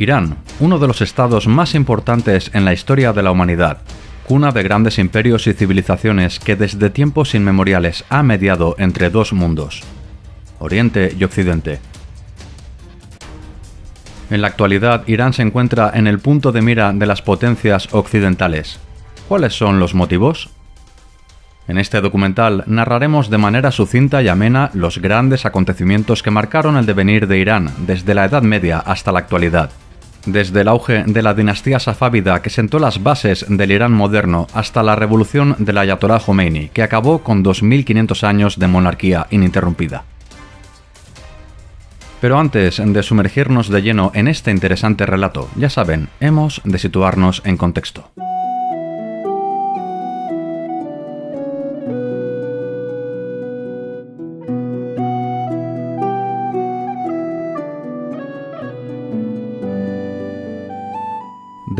Irán, uno de los estados más importantes en la historia de la humanidad, cuna de grandes imperios y civilizaciones que desde tiempos inmemoriales ha mediado entre dos mundos, Oriente y Occidente. En la actualidad, Irán se encuentra en el punto de mira de las potencias occidentales. ¿Cuáles son los motivos? En este documental narraremos de manera sucinta y amena los grandes acontecimientos que marcaron el devenir de Irán desde la Edad Media hasta la actualidad. Desde el auge de la dinastía safávida que sentó las bases del Irán moderno hasta la revolución del Ayatolá Jomeini, que acabó con 2500 años de monarquía ininterrumpida. Pero antes de sumergirnos de lleno en este interesante relato, ya saben, hemos de situarnos en contexto.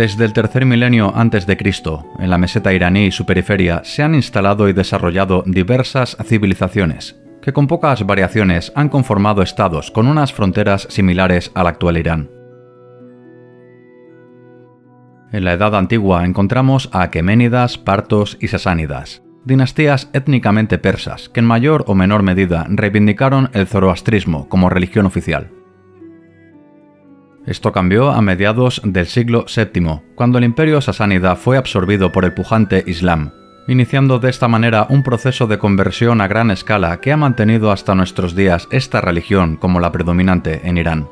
Desde el tercer milenio antes de Cristo, en la meseta iraní y su periferia se han instalado y desarrollado diversas civilizaciones, que con pocas variaciones han conformado estados con unas fronteras similares al actual Irán. En la Edad Antigua encontramos a aqueménidas, partos y sasánidas, dinastías étnicamente persas que en mayor o menor medida reivindicaron el zoroastrismo como religión oficial. Esto cambió a mediados del siglo VII, cuando el imperio sasánida fue absorbido por el pujante Islam, iniciando de esta manera un proceso de conversión a gran escala que ha mantenido hasta nuestros días esta religión como la predominante en Irán.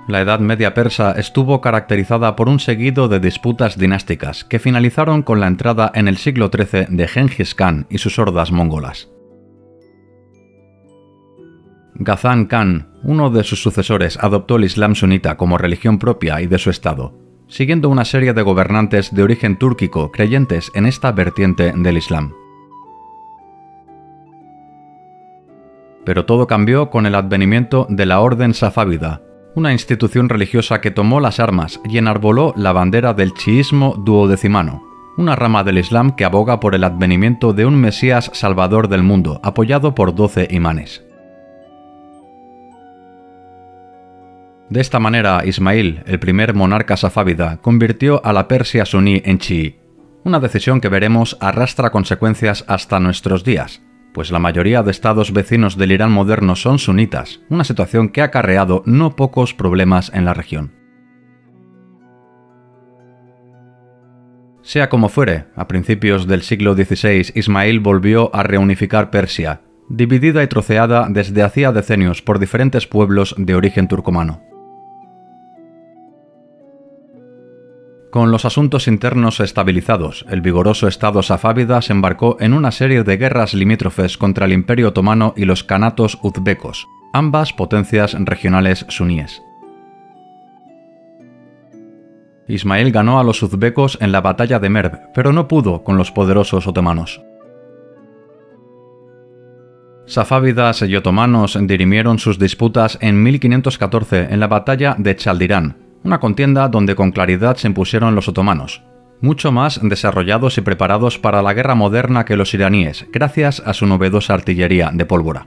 La Edad Media persa estuvo caracterizada por un seguido de disputas dinásticas que finalizaron con la entrada en el siglo XIII de Gengis Khan y sus hordas mongolas. Ghazan Khan, uno de sus sucesores, adoptó el Islam sunita como religión propia y de su estado, siguiendo una serie de gobernantes de origen túrquico creyentes en esta vertiente del Islam. Pero todo cambió con el advenimiento de la Orden Safávida, una institución religiosa que tomó las armas y enarboló la bandera del chiismo duodecimano, una rama del Islam que aboga por el advenimiento de un Mesías salvador del mundo, apoyado por 12 imanes. De esta manera, Ismail, el primer monarca safávida, convirtió a la Persia suní en chií, una decisión que veremos arrastra consecuencias hasta nuestros días, pues la mayoría de estados vecinos del Irán moderno son sunitas, una situación que ha acarreado no pocos problemas en la región. Sea como fuere, a principios del siglo XVI, Ismail volvió a reunificar Persia, dividida y troceada desde hacía decenios por diferentes pueblos de origen turcomano. Con los asuntos internos estabilizados, el vigoroso estado safávida se embarcó en una serie de guerras limítrofes contra el Imperio Otomano y los kanatos uzbekos, ambas potencias regionales suníes. Ismail ganó a los uzbekos en la batalla de Merv, pero no pudo con los poderosos otomanos. Safávidas y otomanos dirimieron sus disputas en 1514 en la batalla de Chaldirán, una contienda donde con claridad se impusieron los otomanos, mucho más desarrollados y preparados para la guerra moderna que los iraníes, gracias a su novedosa artillería de pólvora.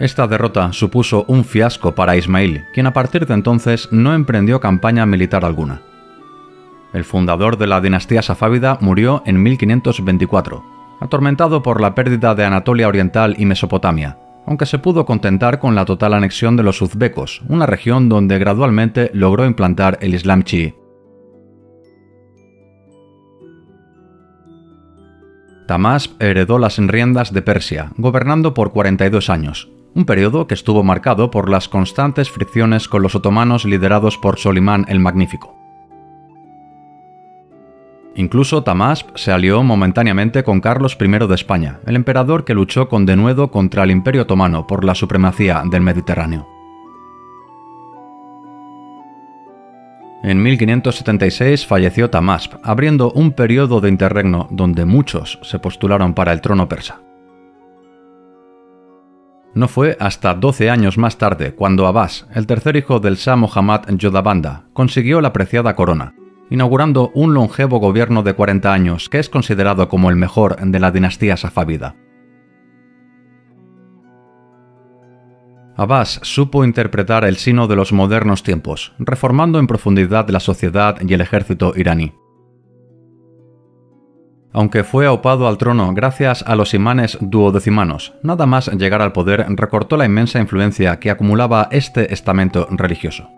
Esta derrota supuso un fiasco para Ismail, quien a partir de entonces no emprendió campaña militar alguna. El fundador de la dinastía safávida murió en 1524, atormentado por la pérdida de Anatolia Oriental y Mesopotamia, aunque se pudo contentar con la total anexión de los uzbekos, una región donde gradualmente logró implantar el Islam chií. Tahmasp heredó las riendas de Persia, gobernando por 42 años, un periodo que estuvo marcado por las constantes fricciones con los otomanos liderados por Solimán el Magnífico. Incluso Tahmasp se alió momentáneamente con Carlos I de España, el emperador que luchó con denuedo contra el Imperio Otomano por la supremacía del Mediterráneo. En 1576 falleció Tahmasp, abriendo un periodo de interregno donde muchos se postularon para el trono persa. No fue hasta 12 años más tarde cuando Abbas, el tercer hijo del Shah Muhammad Yodhavanda, consiguió la preciada corona, inaugurando un longevo gobierno de 40 años que es considerado como el mejor de la dinastía safávida. Abbas supo interpretar el sino de los modernos tiempos, reformando en profundidad la sociedad y el ejército iraní. Aunque fue aupado al trono gracias a los imanes duodecimanos, nada más llegar al poder recortó la inmensa influencia que acumulaba este estamento religioso.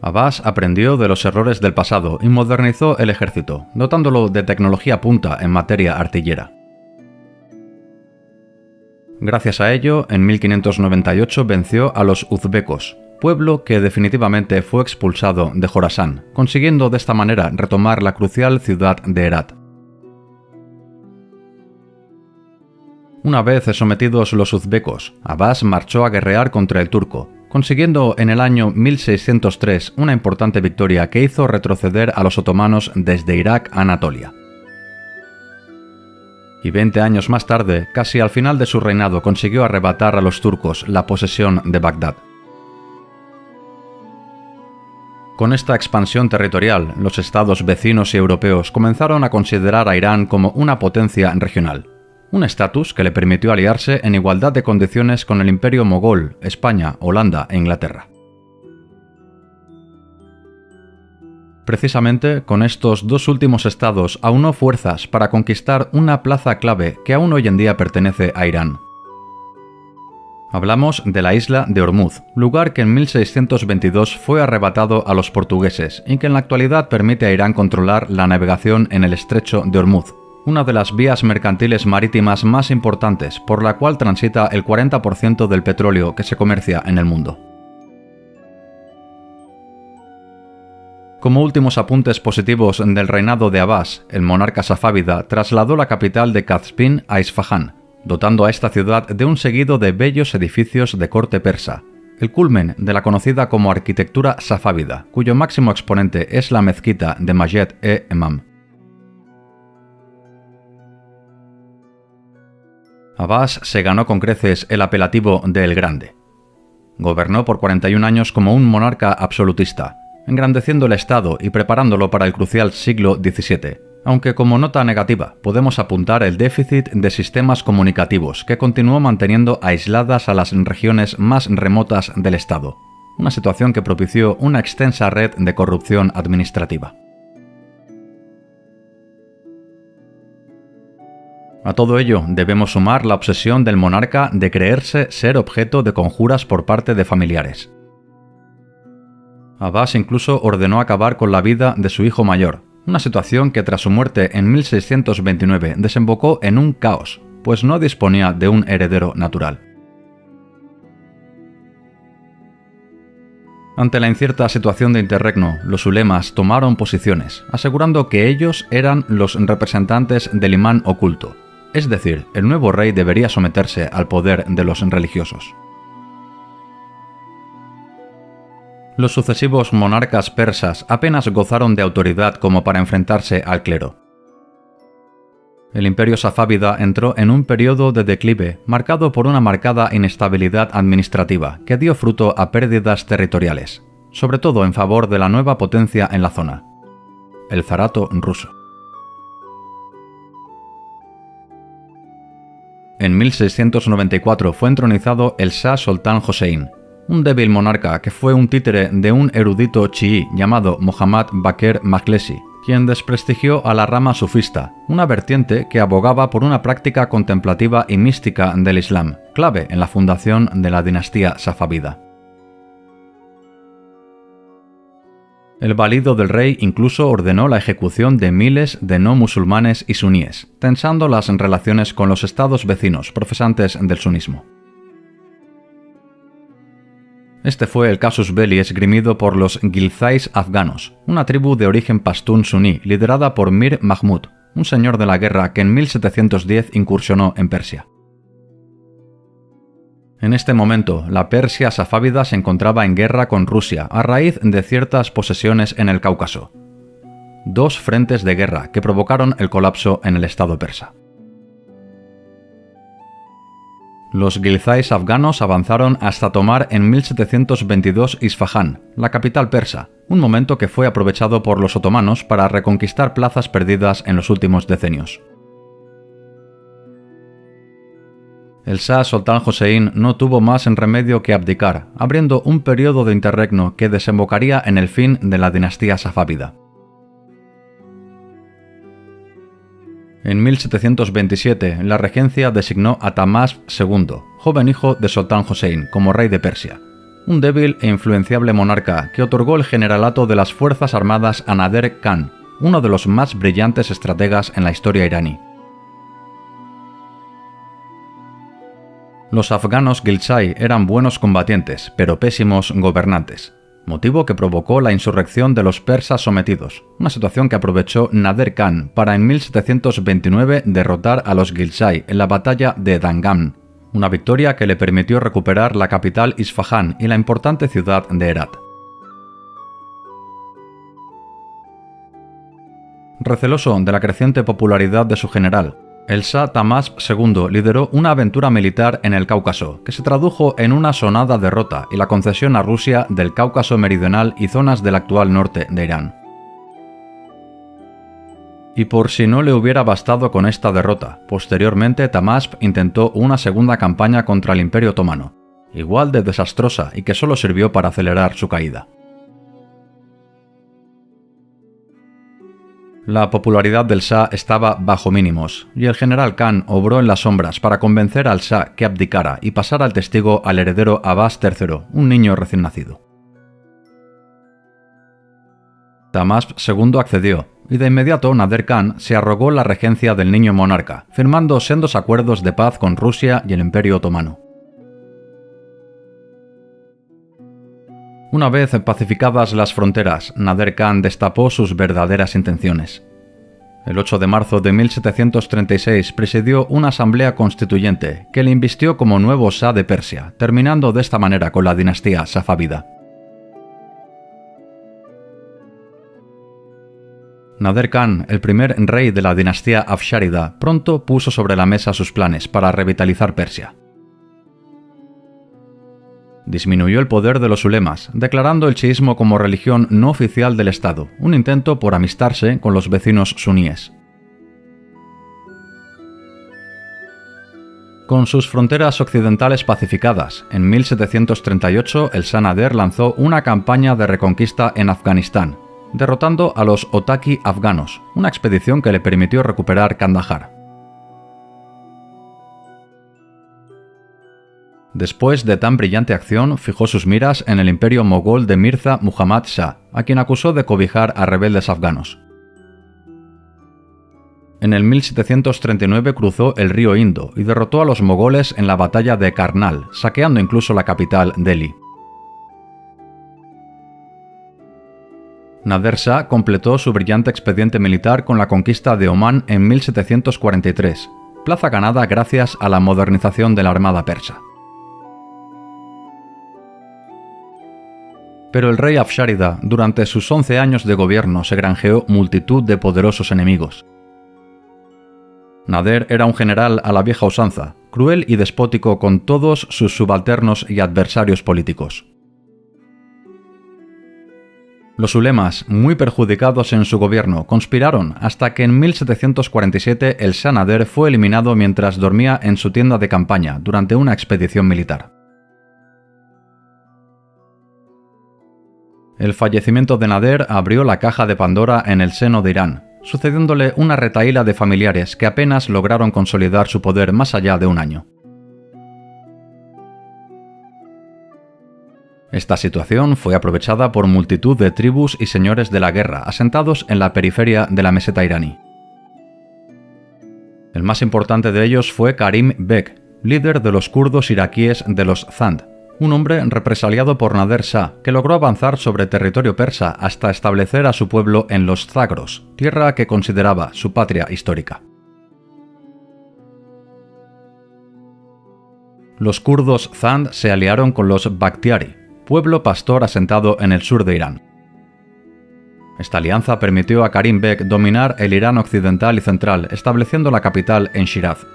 Abbas aprendió de los errores del pasado y modernizó el ejército, dotándolo de tecnología punta en materia artillera. Gracias a ello, en 1598 venció a los uzbekos, pueblo que definitivamente fue expulsado de Jorasán, consiguiendo de esta manera retomar la crucial ciudad de Herat. Una vez sometidos los uzbekos, Abbas marchó a guerrear contra el turco, consiguiendo en el año 1603 una importante victoria que hizo retroceder a los otomanos desde Irak a Anatolia. Y 20 años más tarde, casi al final de su reinado, consiguió arrebatar a los turcos la posesión de Bagdad. Con esta expansión territorial, los estados vecinos y europeos comenzaron a considerar a Irán como una potencia regional, un estatus que le permitió aliarse en igualdad de condiciones con el Imperio Mogol, España, Holanda e Inglaterra. Precisamente con estos dos últimos estados aunó fuerzas para conquistar una plaza clave que aún hoy en día pertenece a Irán. Hablamos de la isla de Ormuz, lugar que en 1622 fue arrebatado a los portugueses y que en la actualidad permite a Irán controlar la navegación en el estrecho de Ormuz, una de las vías mercantiles marítimas más importantes por la cual transita el 40% del petróleo que se comercia en el mundo. Como últimos apuntes positivos del reinado de Abbas, el monarca safávida trasladó la capital de Qazvin a Isfahán, dotando a esta ciudad de un seguido de bellos edificios de corte persa, el culmen de la conocida como arquitectura safávida, cuyo máximo exponente es la mezquita de Masjid-e-Emam. Abbas se ganó con creces el apelativo de El Grande. Gobernó por 41 años como un monarca absolutista, engrandeciendo el Estado y preparándolo para el crucial siglo XVII, aunque como nota negativa podemos apuntar el déficit de sistemas comunicativos que continuó manteniendo aisladas a las regiones más remotas del Estado, una situación que propició una extensa red de corrupción administrativa. A todo ello debemos sumar la obsesión del monarca de creerse ser objeto de conjuras por parte de familiares. Abbas incluso ordenó acabar con la vida de su hijo mayor, una situación que tras su muerte en 1629 desembocó en un caos, pues no disponía de un heredero natural. Ante la incierta situación de interregno, los ulemas tomaron posiciones, asegurando que ellos eran los representantes del imán oculto, es decir, el nuevo rey debería someterse al poder de los religiosos. Los sucesivos monarcas persas apenas gozaron de autoridad como para enfrentarse al clero. El imperio safávida entró en un periodo de declive marcado por una marcada inestabilidad administrativa que dio fruto a pérdidas territoriales, sobre todo en favor de la nueva potencia en la zona, el zarato ruso. En 1694 fue entronizado el Shah Sultán Hossein, un débil monarca que fue un títere de un erudito chií llamado Muhammad Baqir Majlesi, quien desprestigió a la rama sufista, una vertiente que abogaba por una práctica contemplativa y mística del Islam, clave en la fundación de la dinastía safávida. El valido del rey incluso ordenó la ejecución de miles de no musulmanes y suníes, tensando las relaciones con los estados vecinos profesantes del sunismo. Este fue el casus belli esgrimido por los Gilzais afganos, una tribu de origen pastún suní liderada por Mir Mahmud, un señor de la guerra que en 1710 incursionó en Persia. En este momento, la Persia safávida se encontraba en guerra con Rusia a raíz de ciertas posesiones en el Cáucaso. Dos frentes de guerra que provocaron el colapso en el Estado persa. Los Gilzais afganos avanzaron hasta tomar en 1722 Isfahán, la capital persa, un momento que fue aprovechado por los otomanos para reconquistar plazas perdidas en los últimos decenios. El Shah Sultán Hossein no tuvo más en remedio que abdicar, abriendo un periodo de interregno que desembocaría en el fin de la dinastía safávida. En 1727, la regencia designó a Tahmasp II, joven hijo de Sultán Hossein, como rey de Persia, un débil e influenciable monarca que otorgó el generalato de las Fuerzas Armadas a Nader Khan, uno de los más brillantes estrategas en la historia iraní. Los afganos Ghilzai eran buenos combatientes, pero pésimos gobernantes, motivo que provocó la insurrección de los persas sometidos, una situación que aprovechó Nader Khan para en 1729 derrotar a los Ghilzai en la batalla de Dangam, una victoria que le permitió recuperar la capital Isfahán y la importante ciudad de Herat. Receloso de la creciente popularidad de su general, el Shah Tahmasp II lideró una aventura militar en el Cáucaso, que se tradujo en una sonada derrota y la concesión a Rusia del Cáucaso meridional y zonas del actual norte de Irán. Y por si no le hubiera bastado con esta derrota, posteriormente Tahmasp intentó una segunda campaña contra el Imperio Otomano, igual de desastrosa y que solo sirvió para acelerar su caída. La popularidad del Shah estaba bajo mínimos, y el general Khan obró en las sombras para convencer al Shah que abdicara y pasara el testigo al heredero Abbas III, un niño recién nacido. Tahmasp II accedió, y de inmediato Nader Khan se arrogó la regencia del niño monarca, firmando sendos acuerdos de paz con Rusia y el Imperio Otomano. Una vez pacificadas las fronteras, Nader Khan destapó sus verdaderas intenciones. El 8 de marzo de 1736 presidió una asamblea constituyente que le invistió como nuevo Shah de Persia, terminando de esta manera con la dinastía safávida. Nader Khan, el primer rey de la dinastía afshárida, pronto puso sobre la mesa sus planes para revitalizar Persia. Disminuyó el poder de los ulemas, declarando el chiismo como religión no oficial del Estado, un intento por amistarse con los vecinos suníes. Con sus fronteras occidentales pacificadas, en 1738 el Shah Nader lanzó una campaña de reconquista en Afganistán, derrotando a los Otaki afganos, una expedición que le permitió recuperar Kandahar. Después de tan brillante acción, fijó sus miras en el imperio mogol de Mirza Muhammad Shah, a quien acusó de cobijar a rebeldes afganos. En el 1739 cruzó el río Indo y derrotó a los mogoles en la batalla de Karnal, saqueando incluso la capital, Delhi. Nader Shah completó su brillante expediente militar con la conquista de Omán en 1743, plaza ganada gracias a la modernización de la armada persa. Pero el rey afshárida, durante sus 11 años de gobierno, se granjeó multitud de poderosos enemigos. Nader era un general a la vieja usanza, cruel y despótico con todos sus subalternos y adversarios políticos. Los ulemas, muy perjudicados en su gobierno, conspiraron hasta que en 1747 el Shah Nader fue eliminado mientras dormía en su tienda de campaña durante una expedición militar. El fallecimiento de Nader abrió la caja de Pandora en el seno de Irán, sucediéndole una retahíla de familiares que apenas lograron consolidar su poder más allá de un año. Esta situación fue aprovechada por multitud de tribus y señores de la guerra asentados en la periferia de la meseta iraní. El más importante de ellos fue Karim Bek, líder de los kurdos iraquíes de los Zand, un hombre represaliado por Nader Shah, que logró avanzar sobre territorio persa hasta establecer a su pueblo en los Zagros, tierra que consideraba su patria histórica. Los kurdos Zand se aliaron con los Bakhtiari, pueblo pastor asentado en el sur de Irán. Esta alianza permitió a Karim Bek dominar el Irán occidental y central, estableciendo la capital en Shiraz.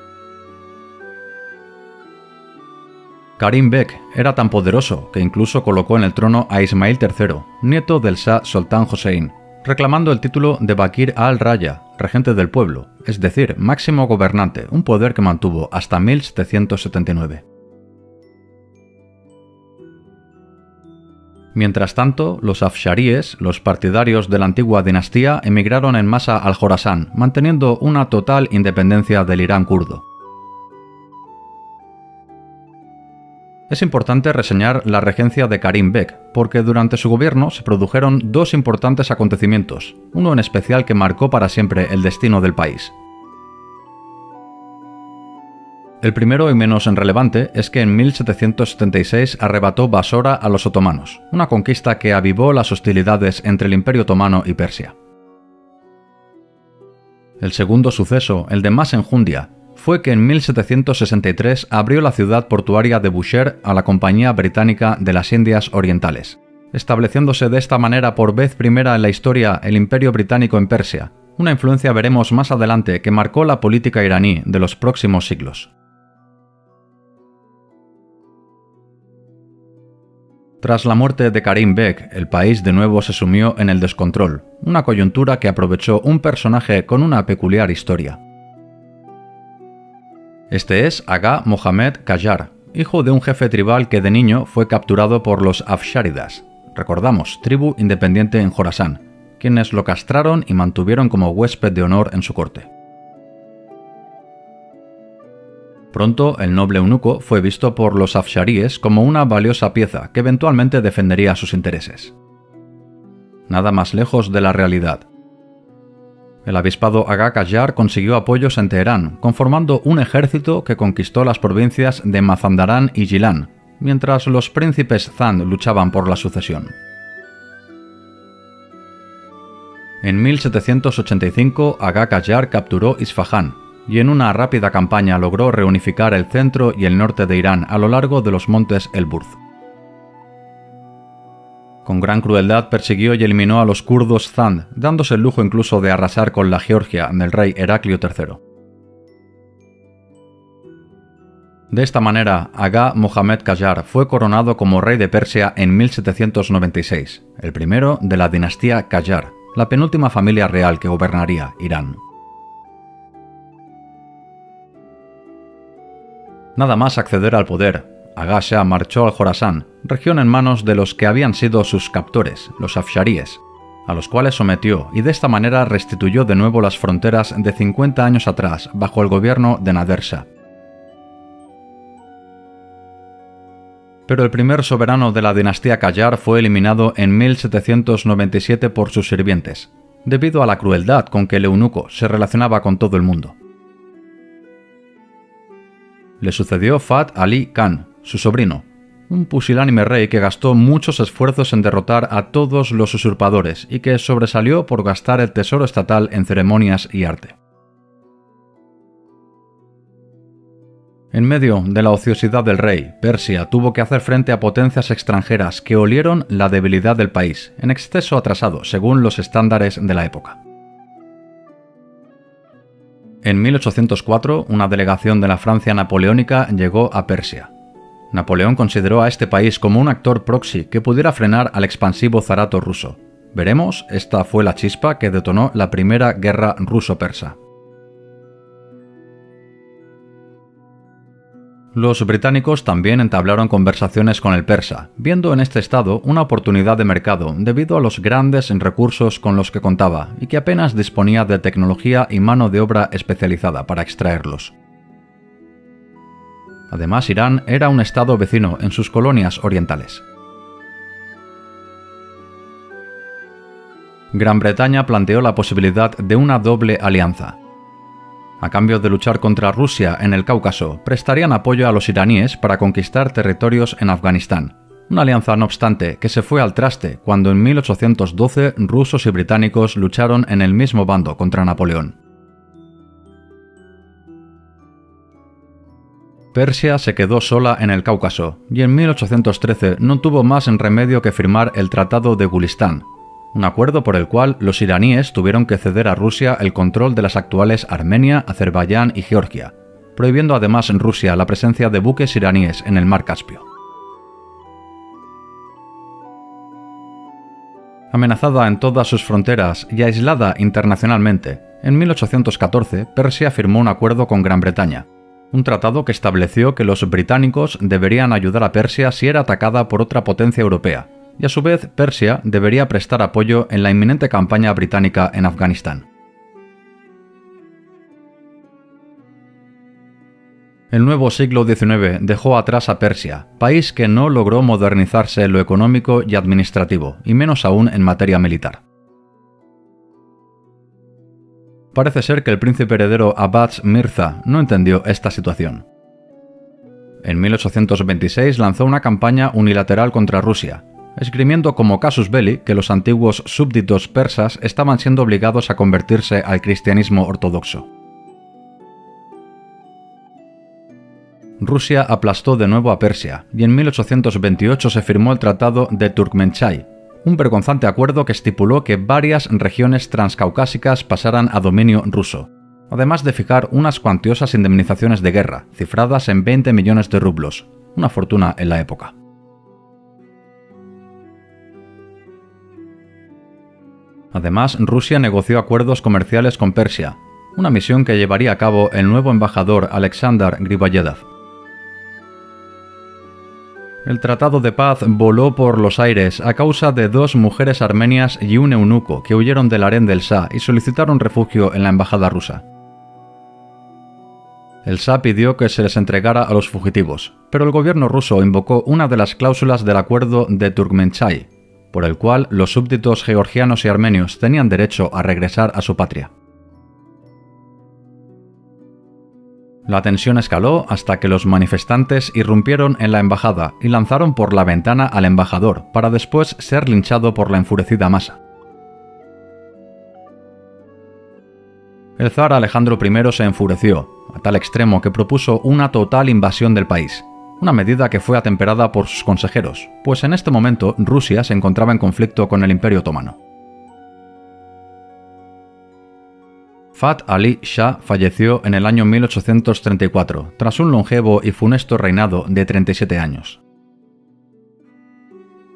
Karim Bek era tan poderoso que incluso colocó en el trono a Ismail III, nieto del Shah Sultán Hossein, reclamando el título de Bakir al-Raya, regente del pueblo, es decir, máximo gobernante, un poder que mantuvo hasta 1779. Mientras tanto, los afsharíes, los partidarios de la antigua dinastía, emigraron en masa al Jorasán, manteniendo una total independencia del Irán kurdo. Es importante reseñar la regencia de Karim Bek, porque durante su gobierno se produjeron dos importantes acontecimientos, uno en especial que marcó para siempre el destino del país. El primero y menos relevante es que en 1776 arrebató Basora a los otomanos, una conquista que avivó las hostilidades entre el Imperio Otomano y Persia. El segundo suceso, el de más enjundia, fue que en 1763 abrió la ciudad portuaria de Bushehr a la Compañía Británica de las Indias Orientales, estableciéndose de esta manera por vez primera en la historia el Imperio Británico en Persia, una influencia veremos más adelante que marcó la política iraní de los próximos siglos. Tras la muerte de Karim Bek, el país de nuevo se sumió en el descontrol, una coyuntura que aprovechó un personaje con una peculiar historia. Este es Agha Mohammad Qajar, hijo de un jefe tribal que de niño fue capturado por los Afsháridas, recordamos, tribu independiente en Jorasán, quienes lo castraron y mantuvieron como huésped de honor en su corte. Pronto, el noble eunuco fue visto por los afsharíes como una valiosa pieza que eventualmente defendería sus intereses. Nada más lejos de la realidad. El avispado Agha Qajar consiguió apoyos en Teherán, conformando un ejército que conquistó las provincias de Mazandarán y Gilán, mientras los príncipes Zand luchaban por la sucesión. En 1785, Agha Qajar capturó Isfahán, y en una rápida campaña logró reunificar el centro y el norte de Irán a lo largo de los montes Elburz. Con gran crueldad persiguió y eliminó a los kurdos Zand, dándose el lujo incluso de arrasar con la Georgia del rey Heraclio III. De esta manera, Agha Mohammad Qajar fue coronado como rey de Persia en 1796, el primero de la dinastía Qajar, la penúltima familia real que gobernaría Irán. Nada más acceder al poder, Agha Shah marchó al Jorasán, región en manos de los que habían sido sus captores, los afsharíes, a los cuales sometió y de esta manera restituyó de nuevo las fronteras de 50 años atrás bajo el gobierno de Nader Shah. Pero el primer soberano de la dinastía Qajar fue eliminado en 1797 por sus sirvientes, debido a la crueldad con que el eunuco se relacionaba con todo el mundo. Le sucedió Fath Ali Khan, su sobrino, un pusilánime rey que gastó muchos esfuerzos en derrotar a todos los usurpadores y que sobresalió por gastar el tesoro estatal en ceremonias y arte. En medio de la ociosidad del rey, Persia tuvo que hacer frente a potencias extranjeras que olieron la debilidad del país, en exceso atrasado según los estándares de la época. En 1804, una delegación de la Francia napoleónica llegó a Persia. Napoleón consideró a este país como un actor proxy que pudiera frenar al expansivo zarato ruso. Veremos, esta fue la chispa que detonó la primera guerra ruso-persa. Los británicos también entablaron conversaciones con el persa, viendo en este estado una oportunidad de mercado debido a los grandes recursos con los que contaba y que apenas disponía de tecnología y mano de obra especializada para extraerlos. Además, Irán era un estado vecino en sus colonias orientales. Gran Bretaña planteó la posibilidad de una doble alianza. A cambio de luchar contra Rusia en el Cáucaso, prestarían apoyo a los iraníes para conquistar territorios en Afganistán. Una alianza, no obstante, que se fue al traste cuando en 1812 rusos y británicos lucharon en el mismo bando contra Napoleón. Persia se quedó sola en el Cáucaso y en 1813 no tuvo más remedio que firmar el Tratado de Gulistán, un acuerdo por el cual los iraníes tuvieron que ceder a Rusia el control de las actuales Armenia, Azerbaiyán y Georgia, prohibiendo además en Rusia la presencia de buques iraníes en el mar Caspio. Amenazada en todas sus fronteras y aislada internacionalmente, en 1814 Persia firmó un acuerdo con Gran Bretaña, un tratado que estableció que los británicos deberían ayudar a Persia si era atacada por otra potencia europea, y a su vez Persia debería prestar apoyo en la inminente campaña británica en Afganistán. El nuevo siglo XIX dejó atrás a Persia, país que no logró modernizarse en lo económico y administrativo, y menos aún en materia militar. Parece ser que el príncipe heredero Abbas Mirza no entendió esta situación. En 1826 lanzó una campaña unilateral contra Rusia, esgrimiendo como casus belli que los antiguos súbditos persas estaban siendo obligados a convertirse al cristianismo ortodoxo. Rusia aplastó de nuevo a Persia y en 1828 se firmó el Tratado de Turkmenchai, un vergonzante acuerdo que estipuló que varias regiones transcaucásicas pasaran a dominio ruso, además de fijar unas cuantiosas indemnizaciones de guerra, cifradas en 20 millones de rublos, una fortuna en la época. Además, Rusia negoció acuerdos comerciales con Persia, una misión que llevaría a cabo el nuevo embajador Alexander Griboyedov. El tratado de paz voló por los aires a causa de 2 mujeres armenias y un eunuco que huyeron del harén del Shah y solicitaron refugio en la embajada rusa. El Shah pidió que se les entregara a los fugitivos, pero el gobierno ruso invocó una de las cláusulas del acuerdo de Turkmenchai, por el cual los súbditos georgianos y armenios tenían derecho a regresar a su patria. La tensión escaló hasta que los manifestantes irrumpieron en la embajada y lanzaron por la ventana al embajador, para después ser linchado por la enfurecida masa. El zar Alejandro I se enfureció, a tal extremo que propuso una total invasión del país, una medida que fue atemperada por sus consejeros, pues en este momento Rusia se encontraba en conflicto con el Imperio Otomano. Fath Ali Shah falleció en el año 1834, tras un longevo y funesto reinado de 37 años.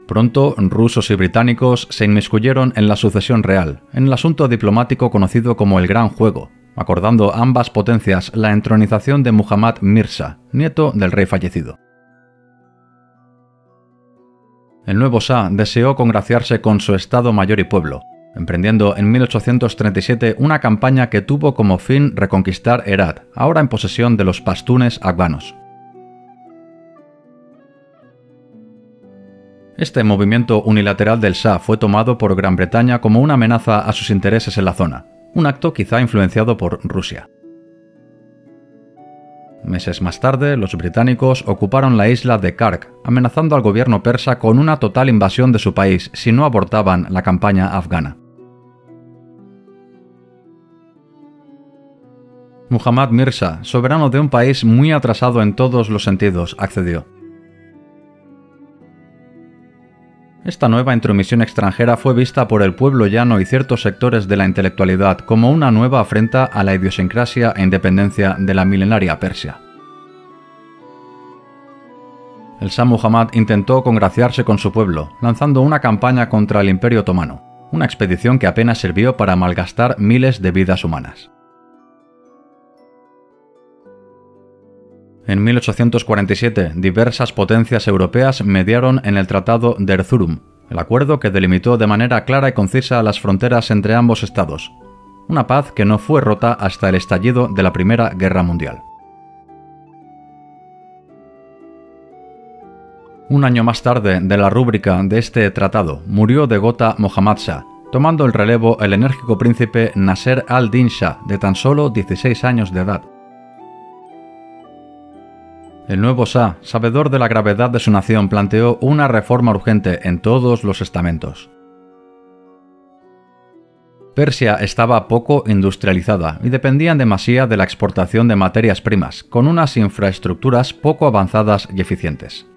Pronto, rusos y británicos se inmiscuyeron en la sucesión real, en el asunto diplomático conocido como el Gran Juego, acordando ambas potencias la entronización de Muhammad Mirza, nieto del rey fallecido. El nuevo Shah deseó congraciarse con su Estado Mayor y pueblo, emprendiendo en 1837 una campaña que tuvo como fin reconquistar Herat, ahora en posesión de los pastunes afganos. Este movimiento unilateral del Shah fue tomado por Gran Bretaña como una amenaza a sus intereses en la zona, un acto quizá influenciado por Rusia. Meses más tarde, los británicos ocuparon la isla de Kark, amenazando al gobierno persa con una total invasión de su país si no abortaban la campaña afgana. Muhammad Mirza, soberano de un país muy atrasado en todos los sentidos, accedió. Esta nueva intromisión extranjera fue vista por el pueblo llano y ciertos sectores de la intelectualidad como una nueva afrenta a la idiosincrasia e independencia de la milenaria Persia. El Shah Muhammad intentó congraciarse con su pueblo, lanzando una campaña contra el Imperio Otomano, una expedición que apenas sirvió para malgastar miles de vidas humanas. En 1847, diversas potencias europeas mediaron en el Tratado de Erzurum, el acuerdo que delimitó de manera clara y concisa las fronteras entre ambos estados, una paz que no fue rota hasta el estallido de la Primera Guerra Mundial. Un año más tarde de la rúbrica de este tratado, murió de gota Mohammad Shah, tomando el relevo el enérgico príncipe Nasser al-Din Shah, de tan solo 16 años de edad. El nuevo Shah, sabedor de la gravedad de su nación, planteó una reforma urgente en todos los estamentos. Persia estaba poco industrializada y dependía en demasía de la exportación de materias primas, con unas infraestructuras poco avanzadas y eficientes.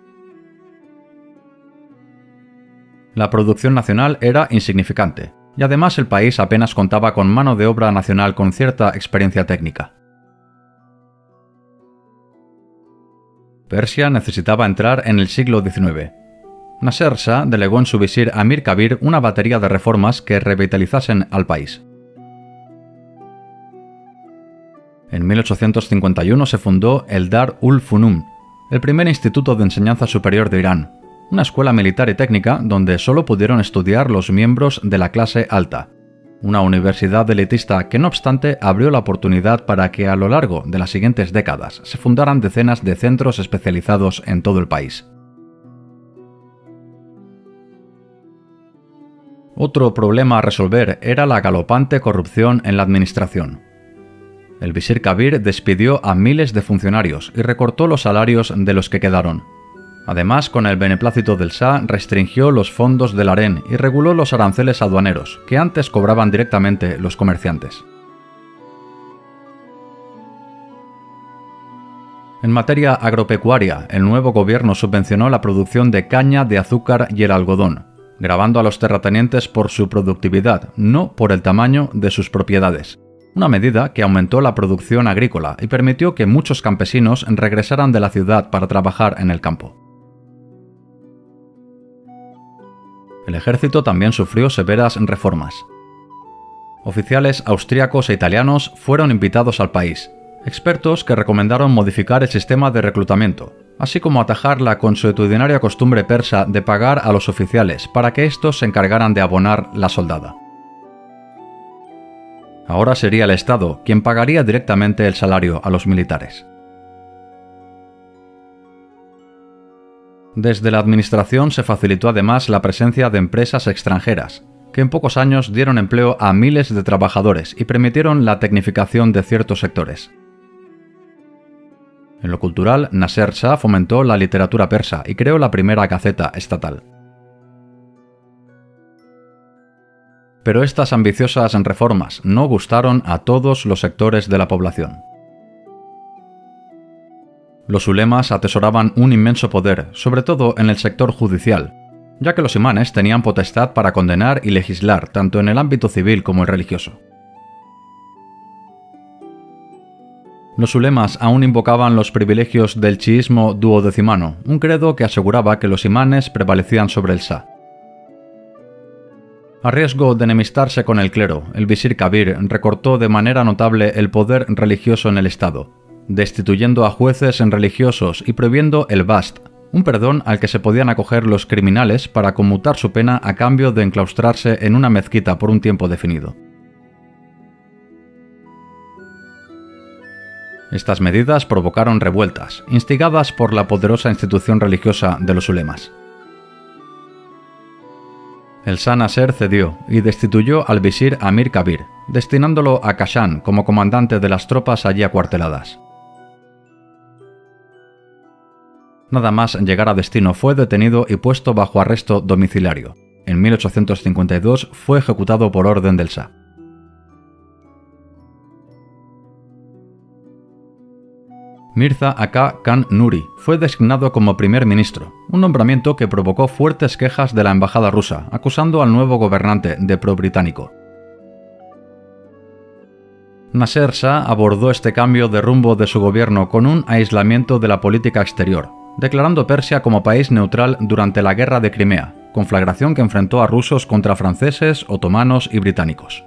La producción nacional era insignificante, y además el país apenas contaba con mano de obra nacional con cierta experiencia técnica. Persia necesitaba entrar en el siglo XIX. Nasser Shah delegó en su visir Amir Kabir una batería de reformas que revitalizasen al país. En 1851 se fundó el Dar ul Funun, el primer instituto de enseñanza superior de Irán, una escuela militar y técnica donde solo pudieron estudiar los miembros de la clase alta. Una universidad elitista que no obstante abrió la oportunidad para que a lo largo de las siguientes décadas se fundaran decenas de centros especializados en todo el país. Otro problema a resolver era la galopante corrupción en la administración. El visir Kabir despidió a miles de funcionarios y recortó los salarios de los que quedaron. Además, con el beneplácito del Shah, restringió los fondos del harén y reguló los aranceles aduaneros, que antes cobraban directamente los comerciantes. En materia agropecuaria, el nuevo gobierno subvencionó la producción de caña de azúcar y el algodón, gravando a los terratenientes por su productividad, no por el tamaño de sus propiedades. Una medida que aumentó la producción agrícola y permitió que muchos campesinos regresaran de la ciudad para trabajar en el campo. El ejército también sufrió severas reformas. Oficiales austríacos e italianos fueron invitados al país, expertos que recomendaron modificar el sistema de reclutamiento, así como atajar la consuetudinaria costumbre persa de pagar a los oficiales para que éstos se encargaran de abonar la soldada. Ahora sería el Estado quien pagaría directamente el salario a los militares. Desde la administración se facilitó además la presencia de empresas extranjeras, que en pocos años dieron empleo a miles de trabajadores y permitieron la tecnificación de ciertos sectores. En lo cultural, Nasser Shah fomentó la literatura persa y creó la primera gaceta estatal. Pero estas ambiciosas reformas no gustaron a todos los sectores de la población. Los ulemas atesoraban un inmenso poder, sobre todo en el sector judicial, ya que los imanes tenían potestad para condenar y legislar tanto en el ámbito civil como el religioso. Los ulemas aún invocaban los privilegios del chiismo duodecimano, un credo que aseguraba que los imanes prevalecían sobre el Shah. A riesgo de enemistarse con el clero, el visir Kabir recortó de manera notable el poder religioso en el Estado, destituyendo a jueces religiosos y prohibiendo el bast, un perdón al que se podían acoger los criminales para conmutar su pena a cambio de enclaustrarse en una mezquita por un tiempo definido. Estas medidas provocaron revueltas, instigadas por la poderosa institución religiosa de los ulemas. El Shah Nasser cedió y destituyó al visir Amir Kabir, destinándolo a Kashan como comandante de las tropas allí acuarteladas. Nada más llegar a destino fue detenido y puesto bajo arresto domiciliario. En 1852 fue ejecutado por orden del Shah. Mirza Aka Khan Nuri fue designado como primer ministro, un nombramiento que provocó fuertes quejas de la embajada rusa, acusando al nuevo gobernante de pro-británico. Nasser Shah abordó este cambio de rumbo de su gobierno con un aislamiento de la política exterior, declarando Persia como país neutral durante la Guerra de Crimea, conflagración que enfrentó a rusos contra franceses, otomanos y británicos.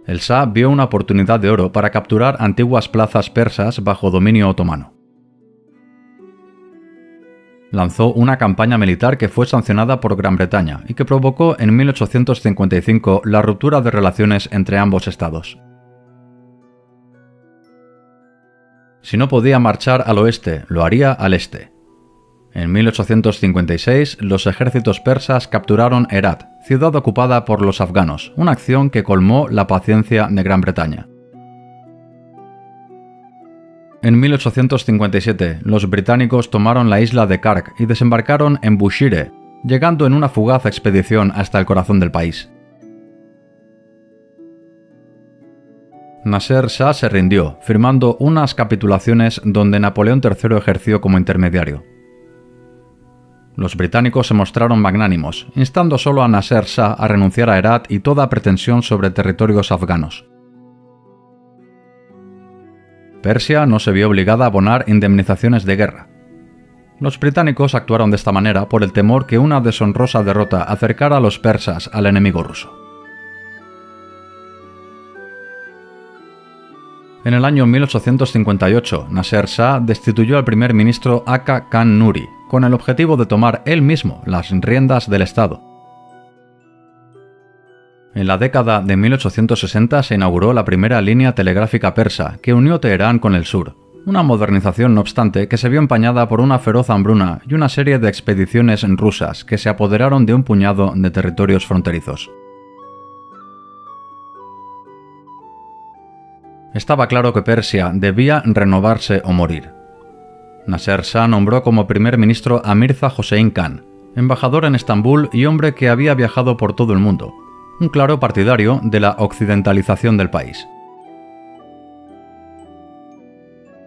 El Shah vio una oportunidad de oro para capturar antiguas plazas persas bajo dominio otomano. Lanzó una campaña militar que fue sancionada por Gran Bretaña y que provocó en 1855 la ruptura de relaciones entre ambos estados. Si no podía marchar al oeste, lo haría al este. En 1856, los ejércitos persas capturaron Herat, ciudad ocupada por los afganos, una acción que colmó la paciencia de Gran Bretaña. En 1857, los británicos tomaron la isla de Kark y desembarcaron en Bushire, llegando en una fugaz expedición hasta el corazón del país. Nasser Shah se rindió, firmando unas capitulaciones donde Napoleón III ejerció como intermediario. Los británicos se mostraron magnánimos, instando solo a Nasser Shah a renunciar a Herat y toda pretensión sobre territorios afganos. Persia no se vio obligada a abonar indemnizaciones de guerra. Los británicos actuaron de esta manera por el temor que una deshonrosa derrota acercara a los persas al enemigo ruso. En el año 1858, Nasser Shah destituyó al primer ministro Aka Khan Nuri, con el objetivo de tomar él mismo las riendas del Estado. En la década de 1860 se inauguró la primera línea telegráfica persa que unió Teherán con el sur, una modernización no obstante que se vio empañada por una feroz hambruna y una serie de expediciones rusas que se apoderaron de un puñado de territorios fronterizos. Estaba claro que Persia debía renovarse o morir. Nasser Shah nombró como primer ministro a Mirza Hossein Khan, embajador en Estambul y hombre que había viajado por todo el mundo, un claro partidario de la occidentalización del país.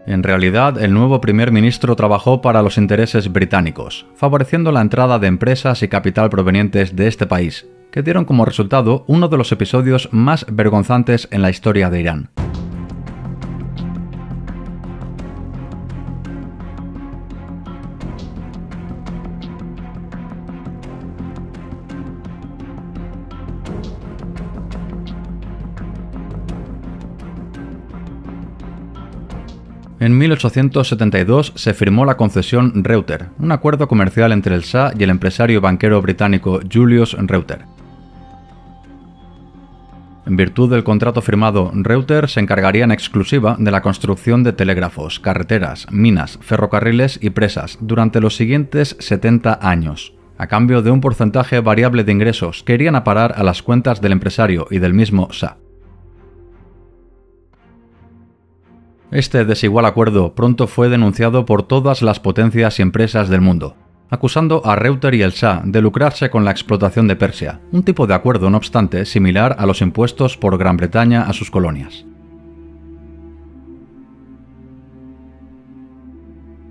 En realidad, el nuevo primer ministro trabajó para los intereses británicos, favoreciendo la entrada de empresas y capital provenientes de este país, que dieron como resultado uno de los episodios más vergonzantes en la historia de Irán. En 1872 se firmó la concesión Reuter, un acuerdo comercial entre el Shah y el empresario banquero británico Julius Reuter. En virtud del contrato firmado, Reuter se encargaría en exclusiva de la construcción de telégrafos, carreteras, minas, ferrocarriles y presas durante los siguientes 70 años, a cambio de un porcentaje variable de ingresos que irían a parar a las cuentas del empresario y del mismo Shah. Este desigual acuerdo pronto fue denunciado por todas las potencias y empresas del mundo, acusando a Reuter y el Shah de lucrarse con la explotación de Persia, un tipo de acuerdo, no obstante, similar a los impuestos por Gran Bretaña a sus colonias.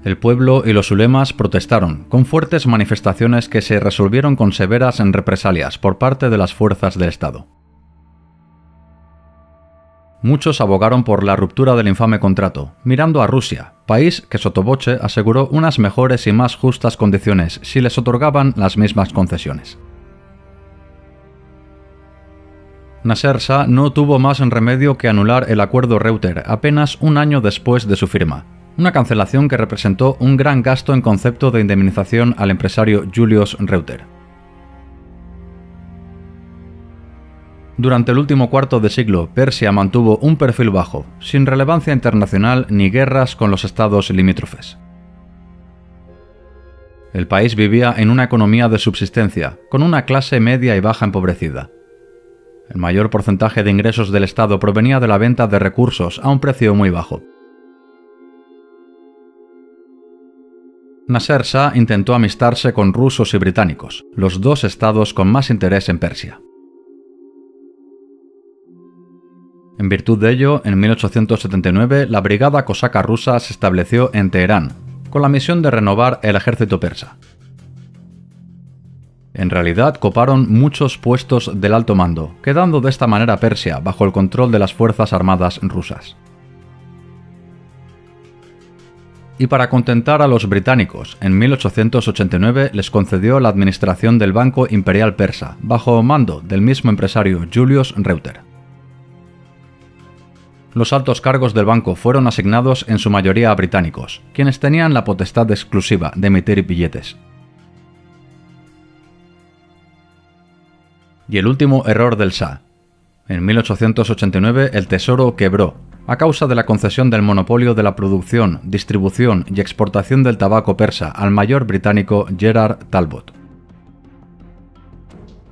El pueblo y los ulemas protestaron, con fuertes manifestaciones que se resolvieron con severas represalias por parte de las fuerzas del Estado. Muchos abogaron por la ruptura del infame contrato, mirando a Rusia, país que sotto voce aseguró unas mejores y más justas condiciones si les otorgaban las mismas concesiones. Nasser Shah no tuvo más remedio que anular el acuerdo Reuter apenas un año después de su firma, una cancelación que representó un gran gasto en concepto de indemnización al empresario Julius Reuter. Durante el último cuarto de siglo, Persia mantuvo un perfil bajo, sin relevancia internacional ni guerras con los estados limítrofes. El país vivía en una economía de subsistencia, con una clase media y baja empobrecida. El mayor porcentaje de ingresos del Estado provenía de la venta de recursos a un precio muy bajo. Nasser Shah intentó amistarse con rusos y británicos, los dos estados con más interés en Persia. En virtud de ello, en 1879 la brigada cosaca rusa se estableció en Teherán, con la misión de renovar el ejército persa. En realidad coparon muchos puestos del alto mando, quedando de esta manera Persia bajo el control de las fuerzas armadas rusas. Y para contentar a los británicos, en 1889 les concedió la administración del Banco Imperial Persa, bajo mando del mismo empresario Julius Reuter. Los altos cargos del banco fueron asignados en su mayoría a británicos, quienes tenían la potestad exclusiva de emitir billetes. Y el último error del Shah. En 1889 el Tesoro quebró, a causa de la concesión del monopolio de la producción, distribución y exportación del tabaco persa al mayor británico Gerard Talbot.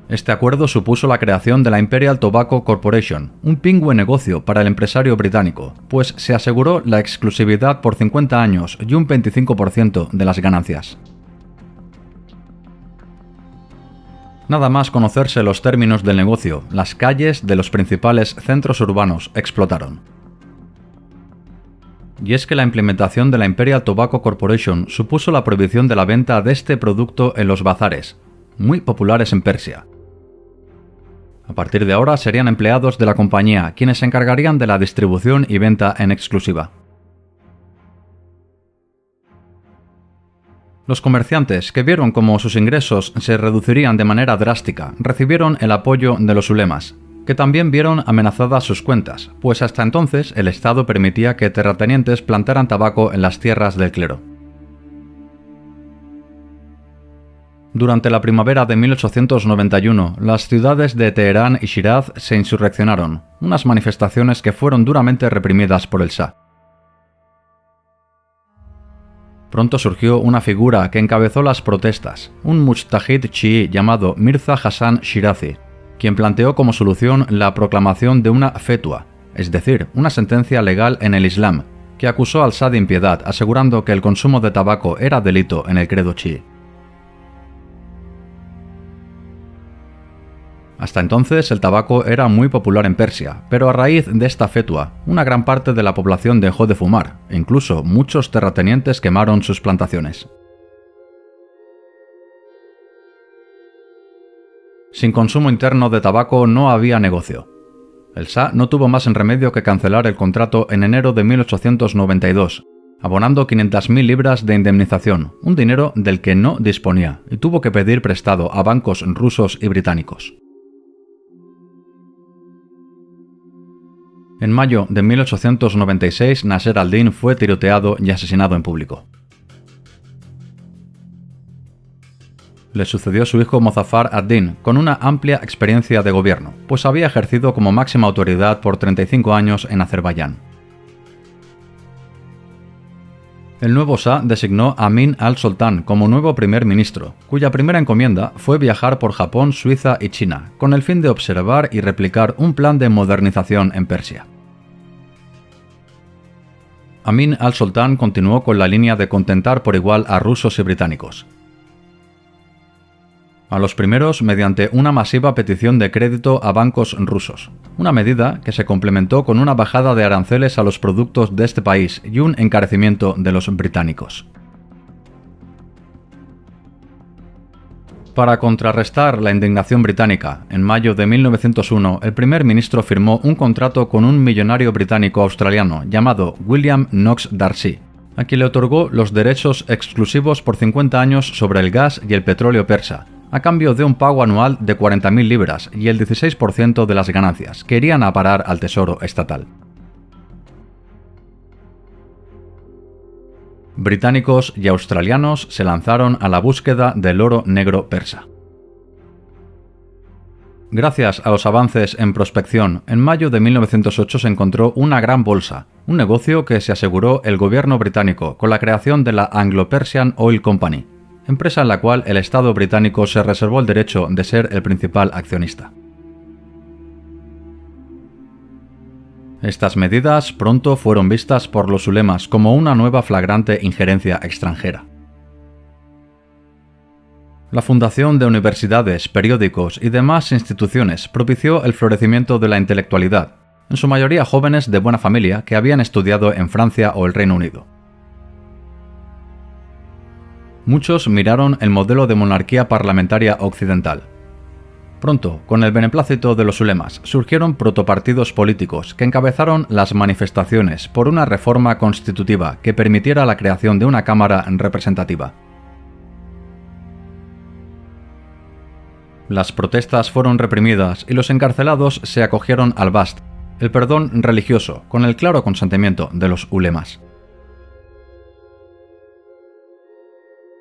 Este acuerdo supuso la creación de la Imperial Tobacco Corporation, un pingüe negocio para el empresario británico, pues se aseguró la exclusividad por 50 años y un 25% de las ganancias. Nada más conocerse los términos del negocio, las calles de los principales centros urbanos explotaron. Y es que la implementación de la Imperial Tobacco Corporation supuso la prohibición de la venta de este producto en los bazares, muy populares en Persia. A partir de ahora serían empleados de la compañía quienes se encargarían de la distribución y venta en exclusiva. Los comerciantes, que vieron cómo sus ingresos se reducirían de manera drástica, recibieron el apoyo de los ulemas, que también vieron amenazadas sus cuentas, pues hasta entonces el Estado permitía que terratenientes plantaran tabaco en las tierras del clero. Durante la primavera de 1891, las ciudades de Teherán y Shiraz se insurreccionaron, unas manifestaciones que fueron duramente reprimidas por el Shah. Pronto surgió una figura que encabezó las protestas, un mujtahid chií llamado Mirza Hassan Shirazi, quien planteó como solución la proclamación de una fetua, es decir, una sentencia legal en el Islam, que acusó al Shah de impiedad, asegurando que el consumo de tabaco era delito en el credo chií. Hasta entonces el tabaco era muy popular en Persia, pero a raíz de esta fetua, una gran parte de la población dejó de fumar, e incluso muchos terratenientes quemaron sus plantaciones. Sin consumo interno de tabaco no había negocio. El Shah no tuvo más remedio que cancelar el contrato en enero de 1892, abonando 500.000 libras de indemnización, un dinero del que no disponía, y tuvo que pedir prestado a bancos rusos y británicos. En mayo de 1896, Nasser al-Din fue tiroteado y asesinado en público. Le sucedió su hijo Mozaffar ad-Din, con una amplia experiencia de gobierno, pues había ejercido como máxima autoridad por 35 años en Azerbaiyán. El nuevo Shah designó a Amin al-Soltán como nuevo primer ministro, cuya primera encomienda fue viajar por Japón, Suiza y China, con el fin de observar y replicar un plan de modernización en Persia. Amin al-Soltán continuó con la línea de contentar por igual a rusos y británicos. A los primeros mediante una masiva petición de crédito a bancos rusos, una medida que se complementó con una bajada de aranceles a los productos de este país y un encarecimiento de los británicos. Para contrarrestar la indignación británica, en mayo de 1901 el primer ministro firmó un contrato con un millonario británico-australiano llamado William Knox D'Arcy, a quien le otorgó los derechos exclusivos por 50 años sobre el gas y el petróleo persa, a cambio de un pago anual de 40.000 libras y el 16% de las ganancias, que irían a parar al tesoro estatal. Británicos y australianos se lanzaron a la búsqueda del oro negro persa. Gracias a los avances en prospección, en mayo de 1908 se encontró una gran bolsa, un negocio que se aseguró el gobierno británico con la creación de la Anglo-Persian Oil Company, empresa en la cual el Estado británico se reservó el derecho de ser el principal accionista. Estas medidas pronto fueron vistas por los ulemas como una nueva flagrante injerencia extranjera. La fundación de universidades, periódicos y demás instituciones propició el florecimiento de la intelectualidad, en su mayoría jóvenes de buena familia que habían estudiado en Francia o el Reino Unido. Muchos miraron el modelo de monarquía parlamentaria occidental. Pronto, con el beneplácito de los ulemas, surgieron protopartidos políticos que encabezaron las manifestaciones por una reforma constitutiva que permitiera la creación de una cámara representativa. Las protestas fueron reprimidas y los encarcelados se acogieron al bast, el perdón religioso, con el claro consentimiento de los ulemas.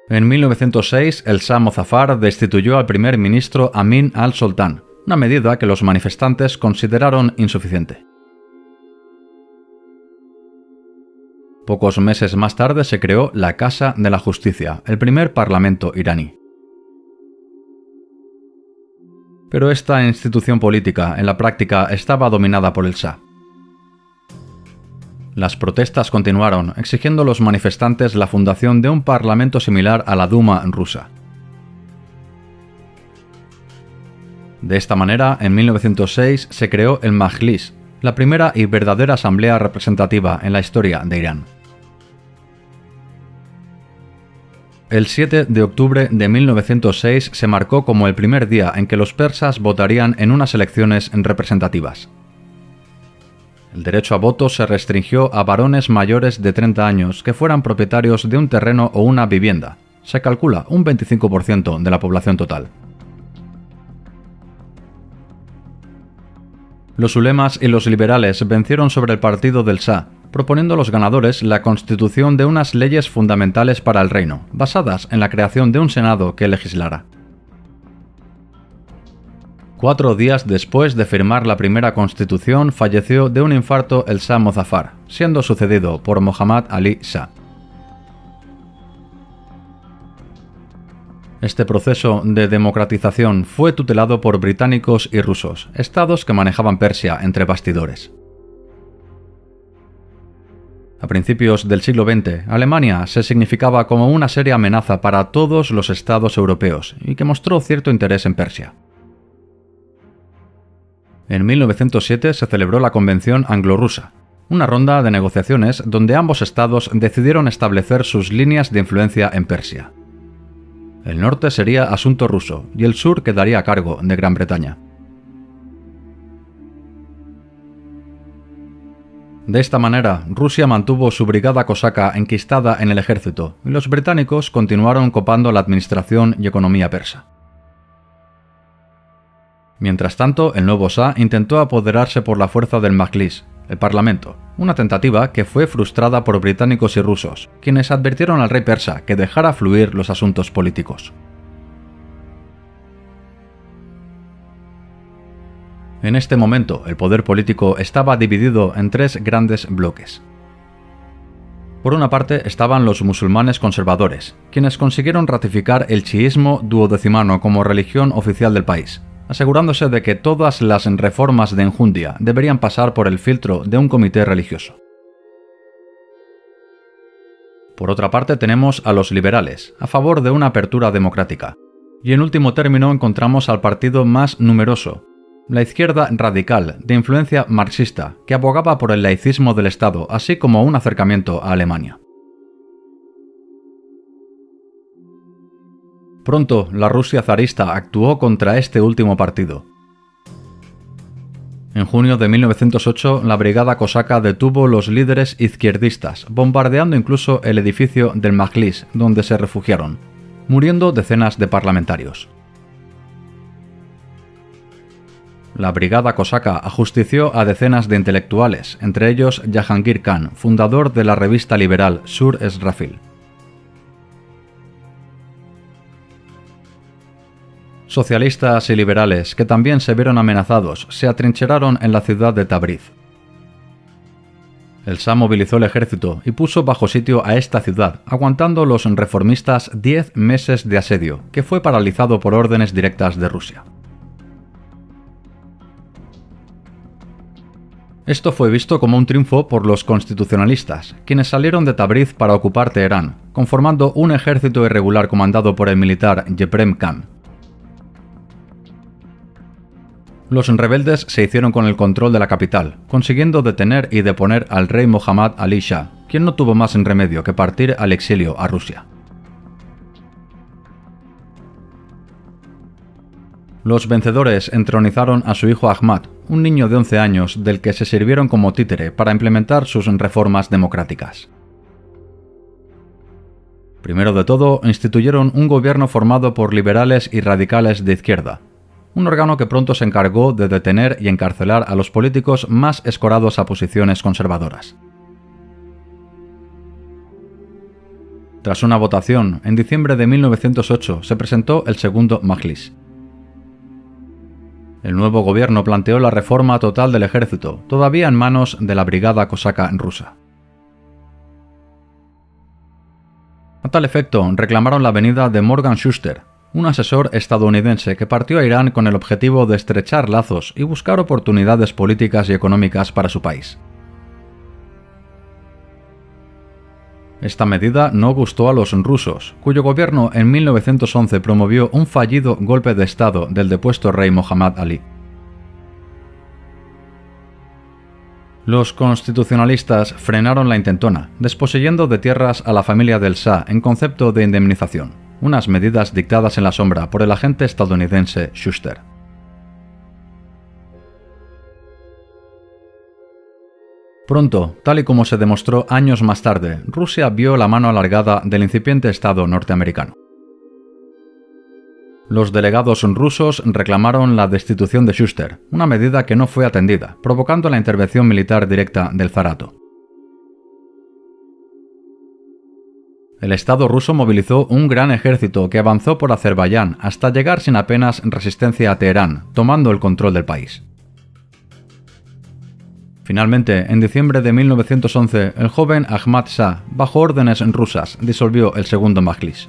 En 1906, el Shah Mozaffar destituyó al primer ministro Amin al-Soltán, una medida que los manifestantes consideraron insuficiente. Pocos meses más tarde se creó la Casa de la Justicia, el primer parlamento iraní. Pero esta institución política, en la práctica, estaba dominada por el Shah. Las protestas continuaron, exigiendo a los manifestantes la fundación de un parlamento similar a la Duma rusa. De esta manera, en 1906 se creó el Majlis, la primera y verdadera asamblea representativa en la historia de Irán. El 7 de octubre de 1906 se marcó como el primer día en que los persas votarían en unas elecciones representativas. El derecho a voto se restringió a varones mayores de 30 años que fueran propietarios de un terreno o una vivienda, Se calcula un 25% de la población total. Los ulemas y los liberales vencieron sobre el partido del Shah, proponiendo a los ganadores la constitución de unas leyes fundamentales para el reino, basadas en la creación de un senado que legislara. 4 días después de firmar la primera constitución, falleció de un infarto el Shah Mozaffar, siendo sucedido por Muhammad Ali Shah. Este proceso de democratización fue tutelado por británicos y rusos, estados que manejaban Persia entre bastidores. A principios del siglo XX, Alemania se significaba como una seria amenaza para todos los estados europeos y que mostró cierto interés en Persia. En 1907 se celebró la Convención Anglo-Rusa, una ronda de negociaciones donde ambos estados decidieron establecer sus líneas de influencia en Persia. El norte sería asunto ruso y el sur quedaría a cargo de Gran Bretaña. De esta manera, Rusia mantuvo su brigada cosaca enquistada en el ejército y los británicos continuaron copando la administración y economía persa. Mientras tanto, el nuevo Shah intentó apoderarse por la fuerza del Majlis, el Parlamento, una tentativa que fue frustrada por británicos y rusos, quienes advirtieron al rey persa que dejara fluir los asuntos políticos. En este momento, el poder político estaba dividido en 3 grandes bloques. Por una parte estaban los musulmanes conservadores, quienes consiguieron ratificar el chiismo duodecimano como religión oficial del país, asegurándose de que todas las reformas de enjundia deberían pasar por el filtro de un comité religioso. Por otra parte tenemos a los liberales, a favor de una apertura democrática. Y en último término encontramos al partido más numeroso, la izquierda radical, de influencia marxista, que abogaba por el laicismo del Estado, así como un acercamiento a Alemania. Pronto, la Rusia zarista actuó contra este último partido. En junio de 1908, la brigada cosaca detuvo los líderes izquierdistas, bombardeando incluso el edificio del Majlis, donde se refugiaron, muriendo decenas de parlamentarios. La brigada cosaca ajustició a decenas de intelectuales, entre ellos Jahangir Khan, fundador de la revista liberal Sur-e-Srafil. Socialistas y liberales, que también se vieron amenazados, se atrincheraron en la ciudad de Tabriz. El Shah movilizó el ejército y puso bajo sitio a esta ciudad, aguantando los reformistas 10 meses de asedio, que fue paralizado por órdenes directas de Rusia. Esto fue visto como un triunfo por los constitucionalistas, quienes salieron de Tabriz para ocupar Teherán, conformando un ejército irregular comandado por el militar Yeprem Khan. Los rebeldes se hicieron con el control de la capital, consiguiendo detener y deponer al rey Muhammad Ali Shah, quien no tuvo más remedio que partir al exilio a Rusia. Los vencedores entronizaron a su hijo Ahmad, un niño de 11 años del que se sirvieron como títere para implementar sus reformas democráticas. Primero de todo, instituyeron un gobierno formado por liberales y radicales de izquierda, un órgano que pronto se encargó de detener y encarcelar a los políticos más escorados a posiciones conservadoras. Tras una votación, en diciembre de 1908 se presentó el segundo Majlis. El nuevo gobierno planteó la reforma total del ejército, todavía en manos de la brigada cosaca rusa. A tal efecto, reclamaron la venida de Morgan Schuster, un asesor estadounidense que partió a Irán con el objetivo de estrechar lazos y buscar oportunidades políticas y económicas para su país. Esta medida no gustó a los rusos, cuyo gobierno en 1911 promovió un fallido golpe de estado del depuesto rey Muhammad Ali. Los constitucionalistas frenaron la intentona, desposeyendo de tierras a la familia del Shah en concepto de indemnización, unas medidas dictadas en la sombra por el agente estadounidense Schuster. Pronto, tal y como se demostró años más tarde, Rusia vio la mano alargada del incipiente Estado norteamericano. Los delegados rusos reclamaron la destitución de Shuster, una medida que no fue atendida, provocando la intervención militar directa del zarato. El Estado ruso movilizó un gran ejército que avanzó por Azerbaiyán hasta llegar sin apenas resistencia a Teherán, tomando el control del país. Finalmente, en diciembre de 1911, el joven Ahmad Shah, bajo órdenes rusas, disolvió el segundo Majlis.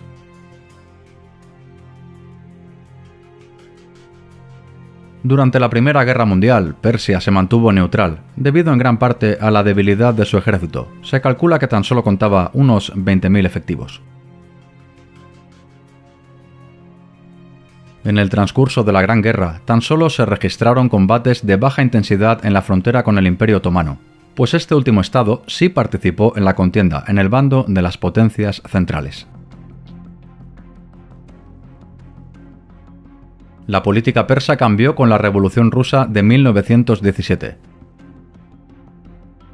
Durante la Primera Guerra Mundial, Persia se mantuvo neutral, debido en gran parte a la debilidad de su ejército. Se calcula que tan solo contaba unos 20.000 efectivos. En el transcurso de la Gran Guerra, tan solo se registraron combates de baja intensidad en la frontera con el Imperio Otomano, pues este último estado sí participó en la contienda en el bando de las potencias centrales. La política persa cambió con la Revolución Rusa de 1917.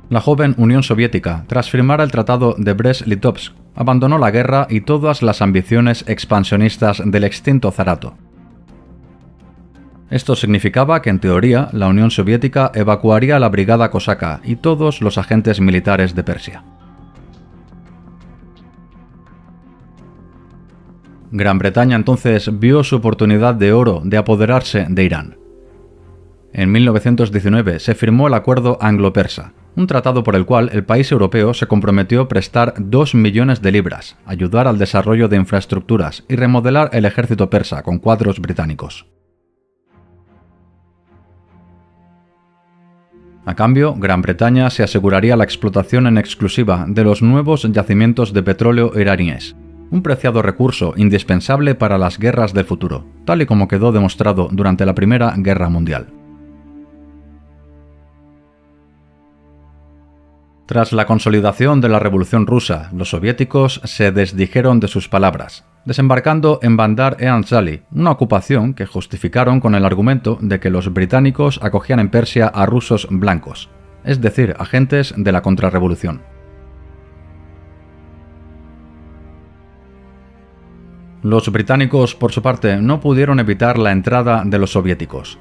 La joven Unión Soviética, tras firmar el Tratado de Brest-Litovsk, abandonó la guerra y todas las ambiciones expansionistas del extinto zarato. Esto significaba que, en teoría, la Unión Soviética evacuaría la Brigada Cosaca y todos los agentes militares de Persia. Gran Bretaña entonces vio su oportunidad de oro de apoderarse de Irán. En 1919 se firmó el Acuerdo Anglo-Persa, un tratado por el cual el país europeo se comprometió a prestar 2 millones de libras, ayudar al desarrollo de infraestructuras y remodelar el ejército persa con cuadros británicos. A cambio, Gran Bretaña se aseguraría la explotación en exclusiva de los nuevos yacimientos de petróleo iraníes, un preciado recurso indispensable para las guerras del futuro, tal y como quedó demostrado durante la Primera Guerra Mundial. Tras la consolidación de la Revolución Rusa, los soviéticos se desdijeron de sus palabras, desembarcando en Bandar-e-Anzali, una ocupación que justificaron con el argumento de que los británicos acogían en Persia a rusos blancos, es decir, agentes de la contrarrevolución. Los británicos, por su parte, no pudieron evitar la entrada de los soviéticos.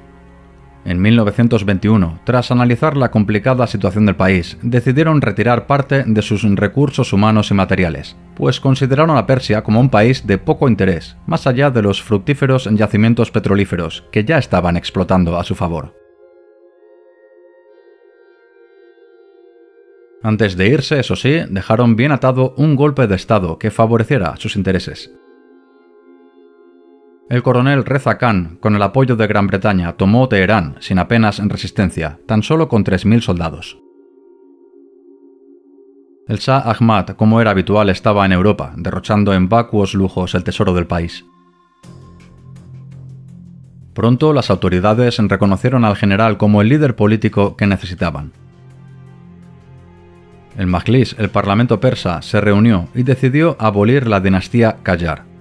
En 1921, tras analizar la complicada situación del país, decidieron retirar parte de sus recursos humanos y materiales, pues consideraron a Persia como un país de poco interés, más allá de los fructíferos yacimientos petrolíferos que ya estaban explotando a su favor. Antes de irse, eso sí, dejaron bien atado un golpe de Estado que favoreciera sus intereses. El coronel Reza Khan, con el apoyo de Gran Bretaña, tomó Teherán sin apenas resistencia, tan solo con 3.000 soldados. El Shah Ahmad, como era habitual, estaba en Europa, derrochando en vacuos lujos el tesoro del país. Pronto las autoridades reconocieron al general como el líder político que necesitaban. El Majlis, el parlamento persa, se reunió y decidió abolir la dinastía Qajar.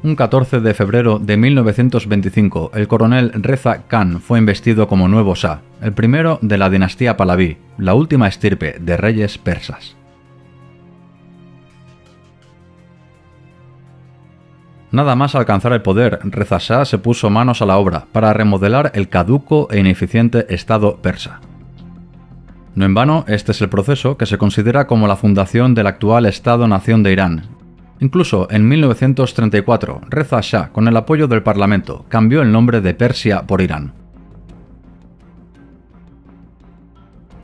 Un 14 de febrero de 1925, el coronel Reza Khan fue investido como nuevo Shah, el primero de la dinastía Pahlaví, la última estirpe de reyes persas. Nada más alcanzar el poder, Reza Shah se puso manos a la obra para remodelar el caduco e ineficiente Estado persa. No en vano, este es el proceso que se considera como la fundación del actual Estado-nación de Irán. Incluso en 1934, Reza Shah, con el apoyo del Parlamento, cambió el nombre de Persia por Irán.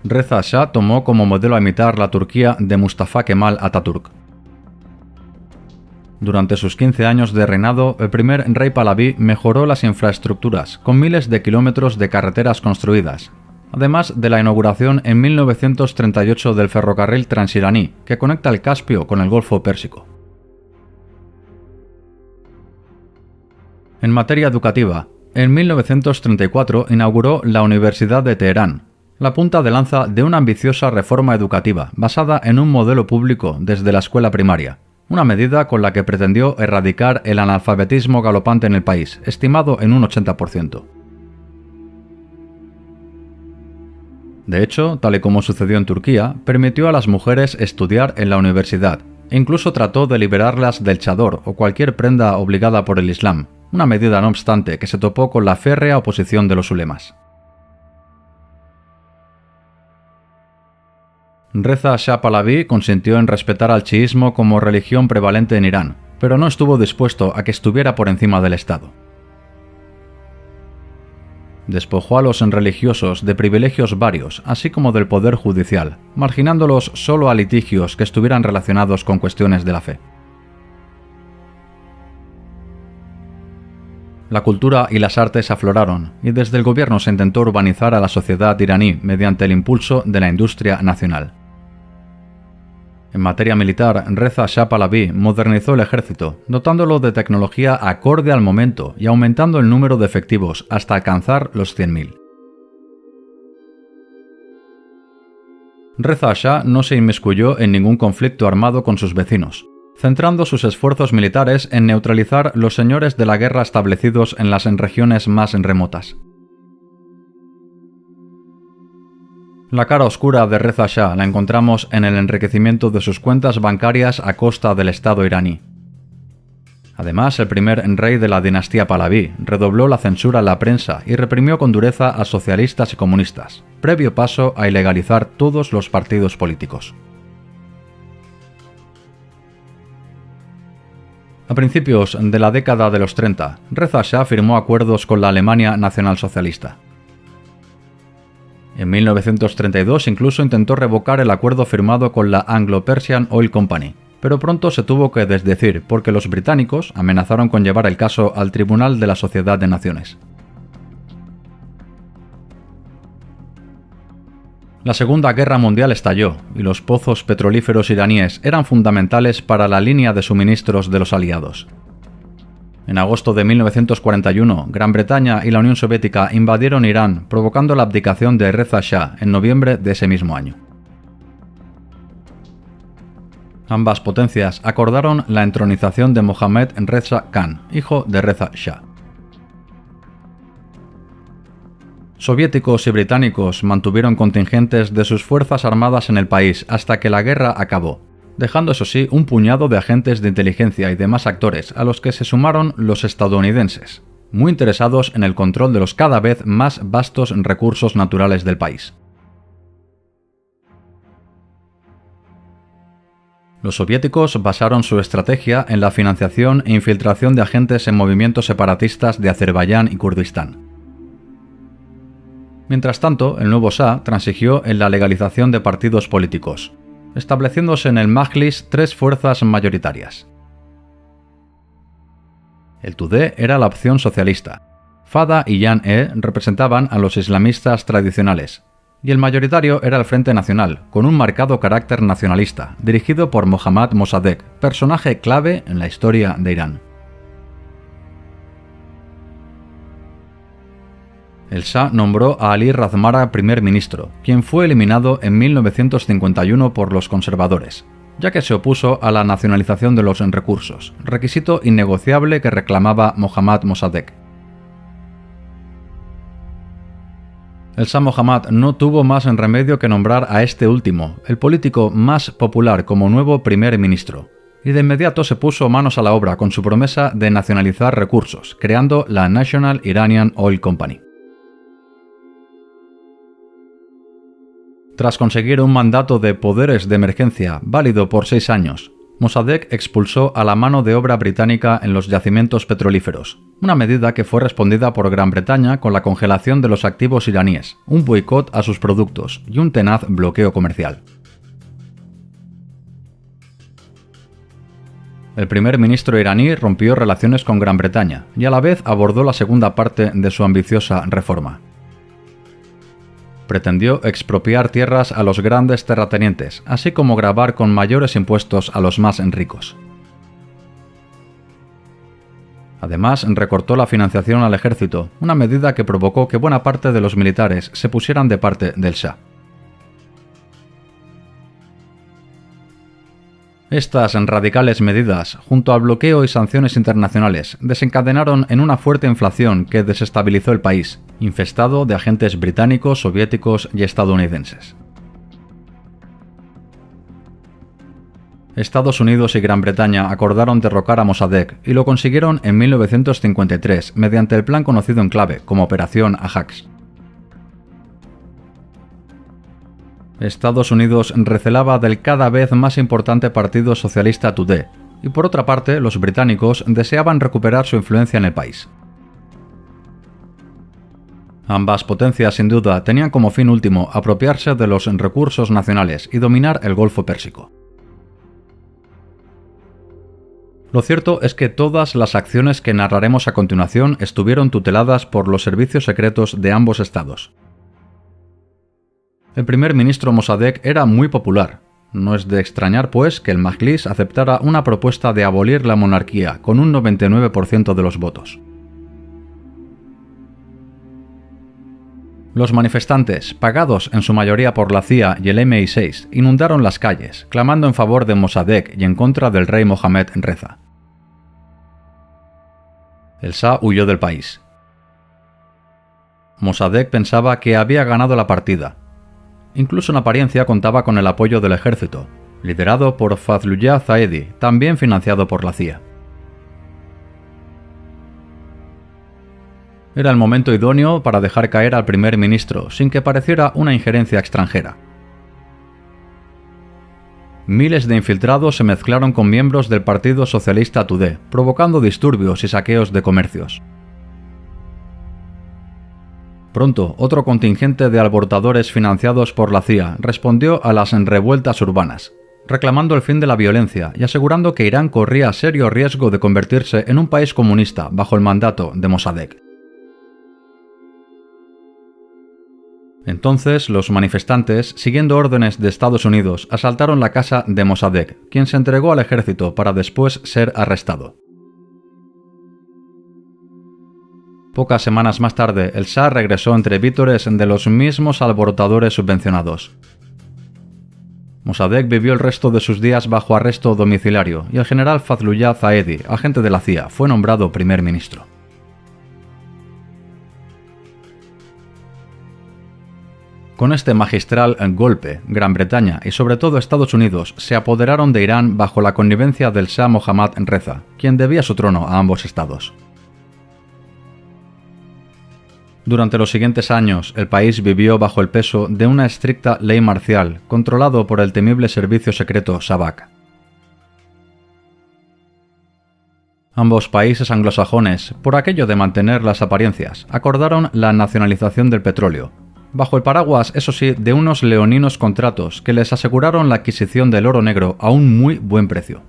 Reza Shah tomó como modelo a imitar la Turquía de Mustafa Kemal Atatürk. Durante sus 15 años de reinado, el primer rey pahlaví mejoró las infraestructuras, con miles de kilómetros de carreteras construidas, además de la inauguración en 1938 del ferrocarril transiraní, que conecta el Caspio con el Golfo Pérsico. En materia educativa, en 1934 inauguró la Universidad de Teherán, la punta de lanza de una ambiciosa reforma educativa basada en un modelo público desde la escuela primaria, una medida con la que pretendió erradicar el analfabetismo galopante en el país, estimado en un 80%. De hecho, tal y como sucedió en Turquía, permitió a las mujeres estudiar en la universidad e incluso trató de liberarlas del chador o cualquier prenda obligada por el Islam, una medida no obstante que se topó con la férrea oposición de los ulemas. Reza Shah Pahlaví consintió en respetar al chiismo como religión prevalente en Irán, pero no estuvo dispuesto a que estuviera por encima del Estado. Despojó a los religiosos de privilegios varios, así como del poder judicial, marginándolos solo a litigios que estuvieran relacionados con cuestiones de la fe. La cultura y las artes afloraron, y desde el gobierno se intentó urbanizar a la sociedad iraní mediante el impulso de la industria nacional. En materia militar, Reza Shah Pahlaví modernizó el ejército, dotándolo de tecnología acorde al momento y aumentando el número de efectivos hasta alcanzar los 100.000. Reza Shah no se inmiscuyó en ningún conflicto armado con sus vecinos, centrando sus esfuerzos militares en neutralizar los señores de la guerra establecidos en las regiones más remotas. La cara oscura de Reza Shah la encontramos en el enriquecimiento de sus cuentas bancarias a costa del Estado iraní. Además, el primer rey de la dinastía Pahlaví redobló la censura a la prensa y reprimió con dureza a socialistas y comunistas, previo paso a ilegalizar todos los partidos políticos. A principios de la década de los 30, Reza Shah firmó acuerdos con la Alemania nacionalsocialista. En 1932 incluso intentó revocar el acuerdo firmado con la Anglo-Persian Oil Company, pero pronto se tuvo que desdecir porque los británicos amenazaron con llevar el caso al Tribunal de la Sociedad de Naciones. La Segunda Guerra Mundial estalló y los pozos petrolíferos iraníes eran fundamentales para la línea de suministros de los aliados. En agosto de 1941, Gran Bretaña y la Unión Soviética invadieron Irán, provocando la abdicación de Reza Shah en noviembre de ese mismo año. Ambas potencias acordaron la entronización de Mohammad Reza Khan, hijo de Reza Shah. Soviéticos y británicos mantuvieron contingentes de sus fuerzas armadas en el país hasta que la guerra acabó, dejando eso sí un puñado de agentes de inteligencia y demás actores a los que se sumaron los estadounidenses, muy interesados en el control de los cada vez más vastos recursos naturales del país. Los soviéticos basaron su estrategia en la financiación e infiltración de agentes en movimientos separatistas de Azerbaiyán y Kurdistán. Mientras tanto, el nuevo Shah transigió en la legalización de partidos políticos, estableciéndose en el Majlis 3 fuerzas mayoritarias. El Tudeh era la opción socialista, Fada y Jan-e representaban a los islamistas tradicionales, y el mayoritario era el Frente Nacional, con un marcado carácter nacionalista, dirigido por Mohammad Mossadegh, personaje clave en la historia de Irán. El Shah nombró a Ali Razmara primer ministro, quien fue eliminado en 1951 por los conservadores, ya que se opuso a la nacionalización de los recursos, requisito innegociable que reclamaba Mohammad Mossadegh. El Shah Mohammad no tuvo más en remedio que nombrar a este último, el político más popular, como nuevo primer ministro, y de inmediato se puso manos a la obra con su promesa de nacionalizar recursos, creando la National Iranian Oil Company. Tras conseguir un mandato de poderes de emergencia válido por 6 años, Mossadegh expulsó a la mano de obra británica en los yacimientos petrolíferos, una medida que fue respondida por Gran Bretaña con la congelación de los activos iraníes, un boicot a sus productos y un tenaz bloqueo comercial. El primer ministro iraní rompió relaciones con Gran Bretaña y a la vez abordó la segunda parte de su ambiciosa reforma. Pretendió expropiar tierras a los grandes terratenientes, así como gravar con mayores impuestos a los más ricos. Además, recortó la financiación al ejército, una medida que provocó que buena parte de los militares se pusieran de parte del Shah. Estas radicales medidas, junto al bloqueo y sanciones internacionales, desencadenaron en una fuerte inflación que desestabilizó el país, infestado de agentes británicos, soviéticos y estadounidenses. Estados Unidos y Gran Bretaña acordaron derrocar a Mossadegh y lo consiguieron en 1953 mediante el plan conocido en clave como Operación Ajax. Estados Unidos recelaba del cada vez más importante Partido Socialista Tudeh, y por otra parte los británicos deseaban recuperar su influencia en el país. Ambas potencias sin duda tenían como fin último apropiarse de los recursos nacionales y dominar el Golfo Pérsico. Lo cierto es que todas las acciones que narraremos a continuación estuvieron tuteladas por los servicios secretos de ambos estados. El primer ministro Mossadegh era muy popular. No es de extrañar, pues, que el Majlis aceptara una propuesta de abolir la monarquía con un 99% de los votos. Los manifestantes, pagados en su mayoría por la CIA y el MI6, inundaron las calles, clamando en favor de Mossadegh y en contra del rey Mohammad Reza. El Shah huyó del país. Mossadegh pensaba que había ganado la partida. Incluso en apariencia contaba con el apoyo del ejército, liderado por Fazlullah Zaedi, también financiado por la CIA. Era el momento idóneo para dejar caer al primer ministro, sin que pareciera una injerencia extranjera. Miles de infiltrados se mezclaron con miembros del Partido Socialista Tudeh, provocando disturbios y saqueos de comercios. Pronto, otro contingente de alborotadores financiados por la CIA respondió a las revueltas urbanas, reclamando el fin de la violencia y asegurando que Irán corría serio riesgo de convertirse en un país comunista bajo el mandato de Mossadegh. Entonces, los manifestantes, siguiendo órdenes de Estados Unidos, asaltaron la casa de Mossadegh, quien se entregó al ejército para después ser arrestado. Pocas semanas más tarde, el Shah regresó entre vítores de los mismos alborotadores subvencionados. Mossadegh vivió el resto de sus días bajo arresto domiciliario y el general Fazlullah Zaedi, agente de la CIA, fue nombrado primer ministro. Con este magistral golpe, Gran Bretaña y sobre todo Estados Unidos se apoderaron de Irán bajo la connivencia del Shah Mohammad Reza, quien debía su trono a ambos estados. Durante los siguientes años, el país vivió bajo el peso de una estricta ley marcial, controlado por el temible servicio secreto Shabak. Ambos países anglosajones, por aquello de mantener las apariencias, acordaron la nacionalización del petróleo, bajo el paraguas, eso sí, de unos leoninos contratos que les aseguraron la adquisición del oro negro a un muy buen precio.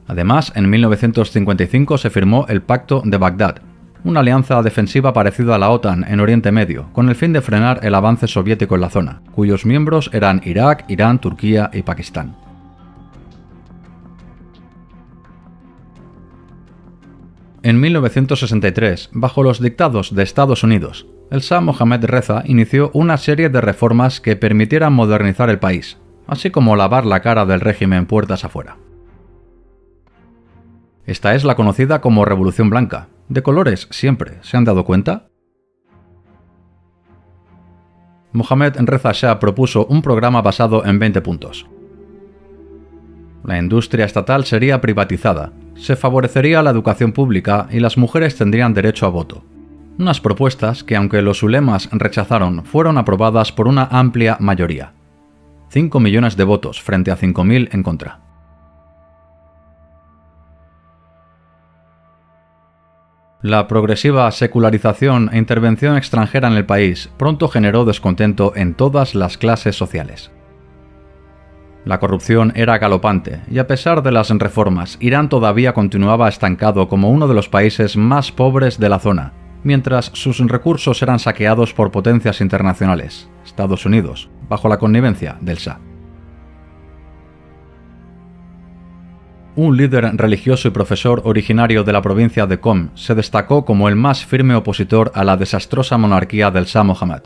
Además, en 1955 se firmó el Pacto de Bagdad, una alianza defensiva parecida a la OTAN en Oriente Medio, con el fin de frenar el avance soviético en la zona, cuyos miembros eran Irak, Irán, Turquía y Pakistán. En 1963, bajo los dictados de Estados Unidos, el Shah Mohammad Reza inició una serie de reformas que permitieran modernizar el país, así como lavar la cara del régimen puertas afuera. Esta es la conocida como Revolución Blanca. De colores siempre, ¿se han dado cuenta? Mohammad Reza Shah propuso un programa basado en 20 puntos. La industria estatal sería privatizada, se favorecería la educación pública y las mujeres tendrían derecho a voto. Unas propuestas que, aunque los ulemas rechazaron, fueron aprobadas por una amplia mayoría. 5 millones de votos frente a 5.000 en contra. La progresiva secularización e intervención extranjera en el país pronto generó descontento en todas las clases sociales. La corrupción era galopante y a pesar de las reformas, Irán todavía continuaba estancado como uno de los países más pobres de la zona, mientras sus recursos eran saqueados por potencias internacionales, Estados Unidos, bajo la connivencia del Shah. Un líder religioso y profesor originario de la provincia de Qom se destacó como el más firme opositor a la desastrosa monarquía del Shah Mohammad.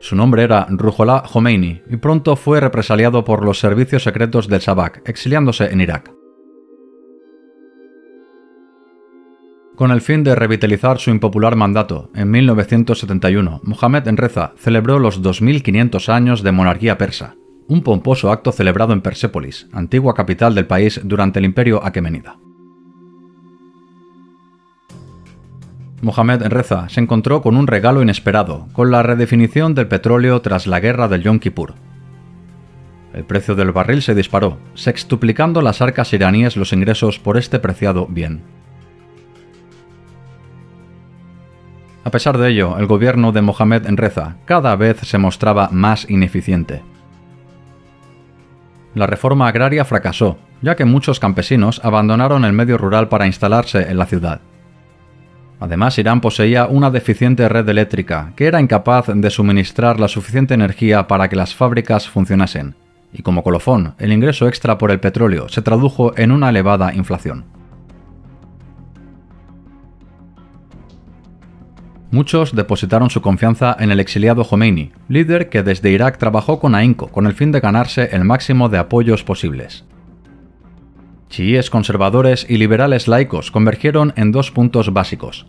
Su nombre era Ruhollah Khomeini y pronto fue represaliado por los servicios secretos del Shabak, exiliándose en Irak. Con el fin de revitalizar su impopular mandato, en 1971, Mohammad Reza celebró los 2500 años de monarquía persa, un pomposo acto celebrado en Persépolis, antigua capital del país durante el Imperio Aquemenida. Mohammad Reza se encontró con un regalo inesperado, con la redefinición del petróleo tras la guerra del Yom Kippur. El precio del barril se disparó, sextuplicando las arcas iraníes los ingresos por este preciado bien. A pesar de ello, el gobierno de Mohammad Reza cada vez se mostraba más ineficiente. La reforma agraria fracasó, ya que muchos campesinos abandonaron el medio rural para instalarse en la ciudad. Además, Irán poseía una deficiente red eléctrica, que era incapaz de suministrar la suficiente energía para que las fábricas funcionasen, y como colofón, el ingreso extra por el petróleo se tradujo en una elevada inflación. Muchos depositaron su confianza en el exiliado Khomeini, líder que desde Irak trabajó con ahínco con el fin de ganarse el máximo de apoyos posibles. Chiíes conservadores y liberales laicos convergieron en dos puntos básicos.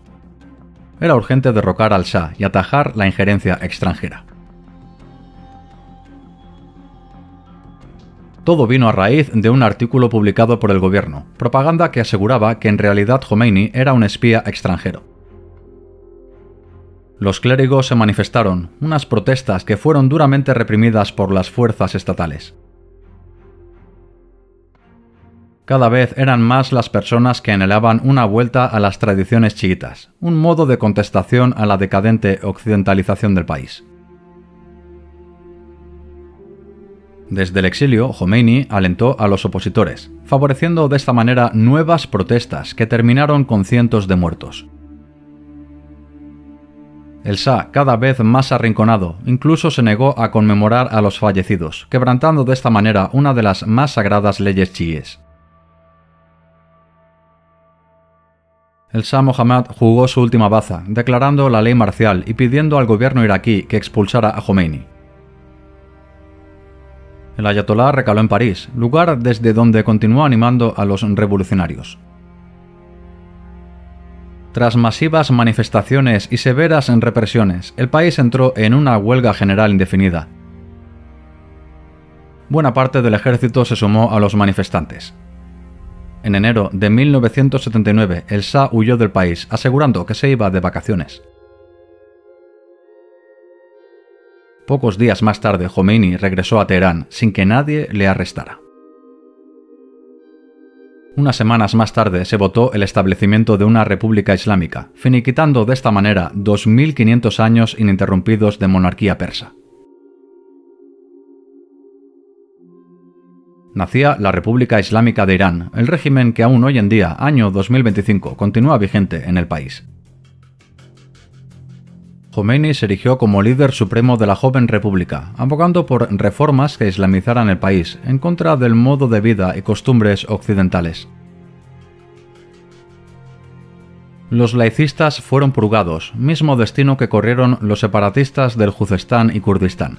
Era urgente derrocar al Shah y atajar la injerencia extranjera. Todo vino a raíz de un artículo publicado por el gobierno, propaganda que aseguraba que en realidad Khomeini era un espía extranjero. Los clérigos se manifestaron, unas protestas que fueron duramente reprimidas por las fuerzas estatales. Cada vez eran más las personas que anhelaban una vuelta a las tradiciones chiitas, un modo de contestación a la decadente occidentalización del país. Desde el exilio, Khomeini alentó a los opositores, favoreciendo de esta manera nuevas protestas que terminaron con cientos de muertos. El Shah, cada vez más arrinconado, incluso se negó a conmemorar a los fallecidos, quebrantando de esta manera una de las más sagradas leyes chiíes. El Shah Mohammad jugó su última baza, declarando la ley marcial y pidiendo al gobierno iraquí que expulsara a Khomeini. El ayatolá recaló en París, lugar desde donde continuó animando a los revolucionarios. Tras masivas manifestaciones y severas represiones, el país entró en una huelga general indefinida. Buena parte del ejército se sumó a los manifestantes. En enero de 1979, el Shah huyó del país, asegurando que se iba de vacaciones. Pocos días más tarde, Khomeini regresó a Teherán sin que nadie le arrestara. Unas semanas más tarde se votó el establecimiento de una república islámica, finiquitando de esta manera 2500 años ininterrumpidos de monarquía persa. Nacía la República Islámica de Irán, el régimen que aún hoy en día, año 2025, continúa vigente en el país. Khomeini se erigió como líder supremo de la joven república, abogando por reformas que islamizaran el país, en contra del modo de vida y costumbres occidentales. Los laicistas fueron purgados, mismo destino que corrieron los separatistas del Juzestán y Kurdistán.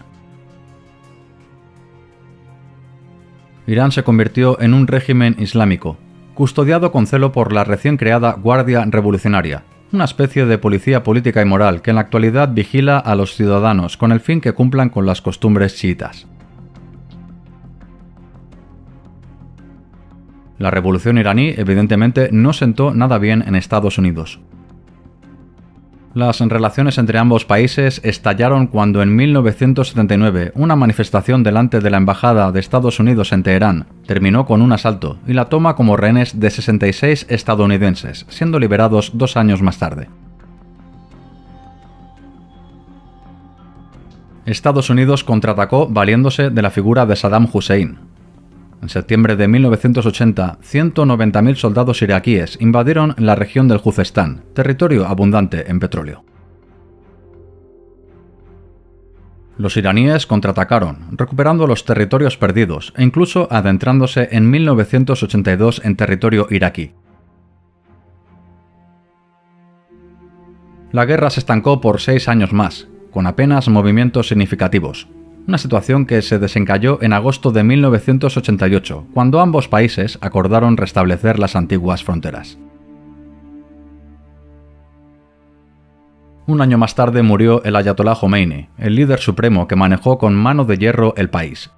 Irán se convirtió en un régimen islámico, custodiado con celo por la recién creada Guardia Revolucionaria, una especie de policía política y moral que en la actualidad vigila a los ciudadanos con el fin que cumplan con las costumbres chiitas. La revolución iraní evidentemente no sentó nada bien en Estados Unidos. Las relaciones entre ambos países estallaron cuando en 1979 una manifestación delante de la Embajada de Estados Unidos en Teherán terminó con un asalto y la toma como rehenes de 66 estadounidenses, siendo liberados 2 años más tarde. Estados Unidos contraatacó valiéndose de la figura de Saddam Hussein. En septiembre de 1980, 190.000 soldados iraquíes invadieron la región del Juzestán, territorio abundante en petróleo. Los iraníes contraatacaron, recuperando los territorios perdidos e incluso adentrándose en 1982 en territorio iraquí. La guerra se estancó por 6 años más, con apenas movimientos significativos. Una situación que se desencalló en agosto de 1988, cuando ambos países acordaron restablecer las antiguas fronteras. Un año más tarde murió el ayatolá Jomeini, el líder supremo que manejó con mano de hierro el país.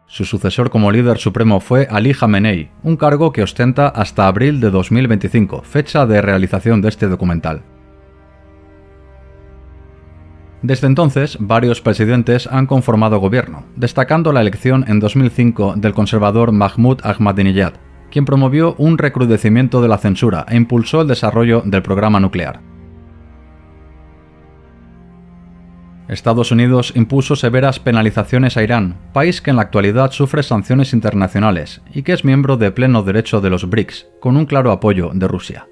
Su sucesor como líder supremo fue Ali Jamenei, un cargo que ostenta hasta abril de 2025, fecha de realización de este documental. Desde entonces, varios presidentes han conformado gobierno, destacando la elección en 2005 del conservador Mahmoud Ahmadinejad, quien promovió un recrudecimiento de la censura e impulsó el desarrollo del programa nuclear. Estados Unidos impuso severas penalizaciones a Irán, país que en la actualidad sufre sanciones internacionales y que es miembro de pleno derecho de los BRICS, con un claro apoyo de Rusia.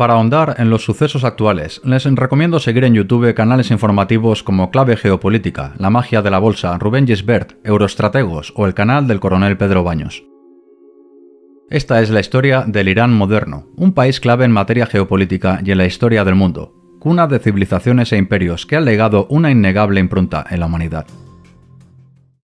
Para ahondar en los sucesos actuales, les recomiendo seguir en YouTube canales informativos como Clave Geopolítica, La Magia de la Bolsa, Rubén Gisbert, Euroestrategos o el canal del coronel Pedro Baños. Esta es la historia del Irán moderno, un país clave en materia geopolítica y en la historia del mundo, cuna de civilizaciones e imperios que han legado una innegable impronta en la humanidad.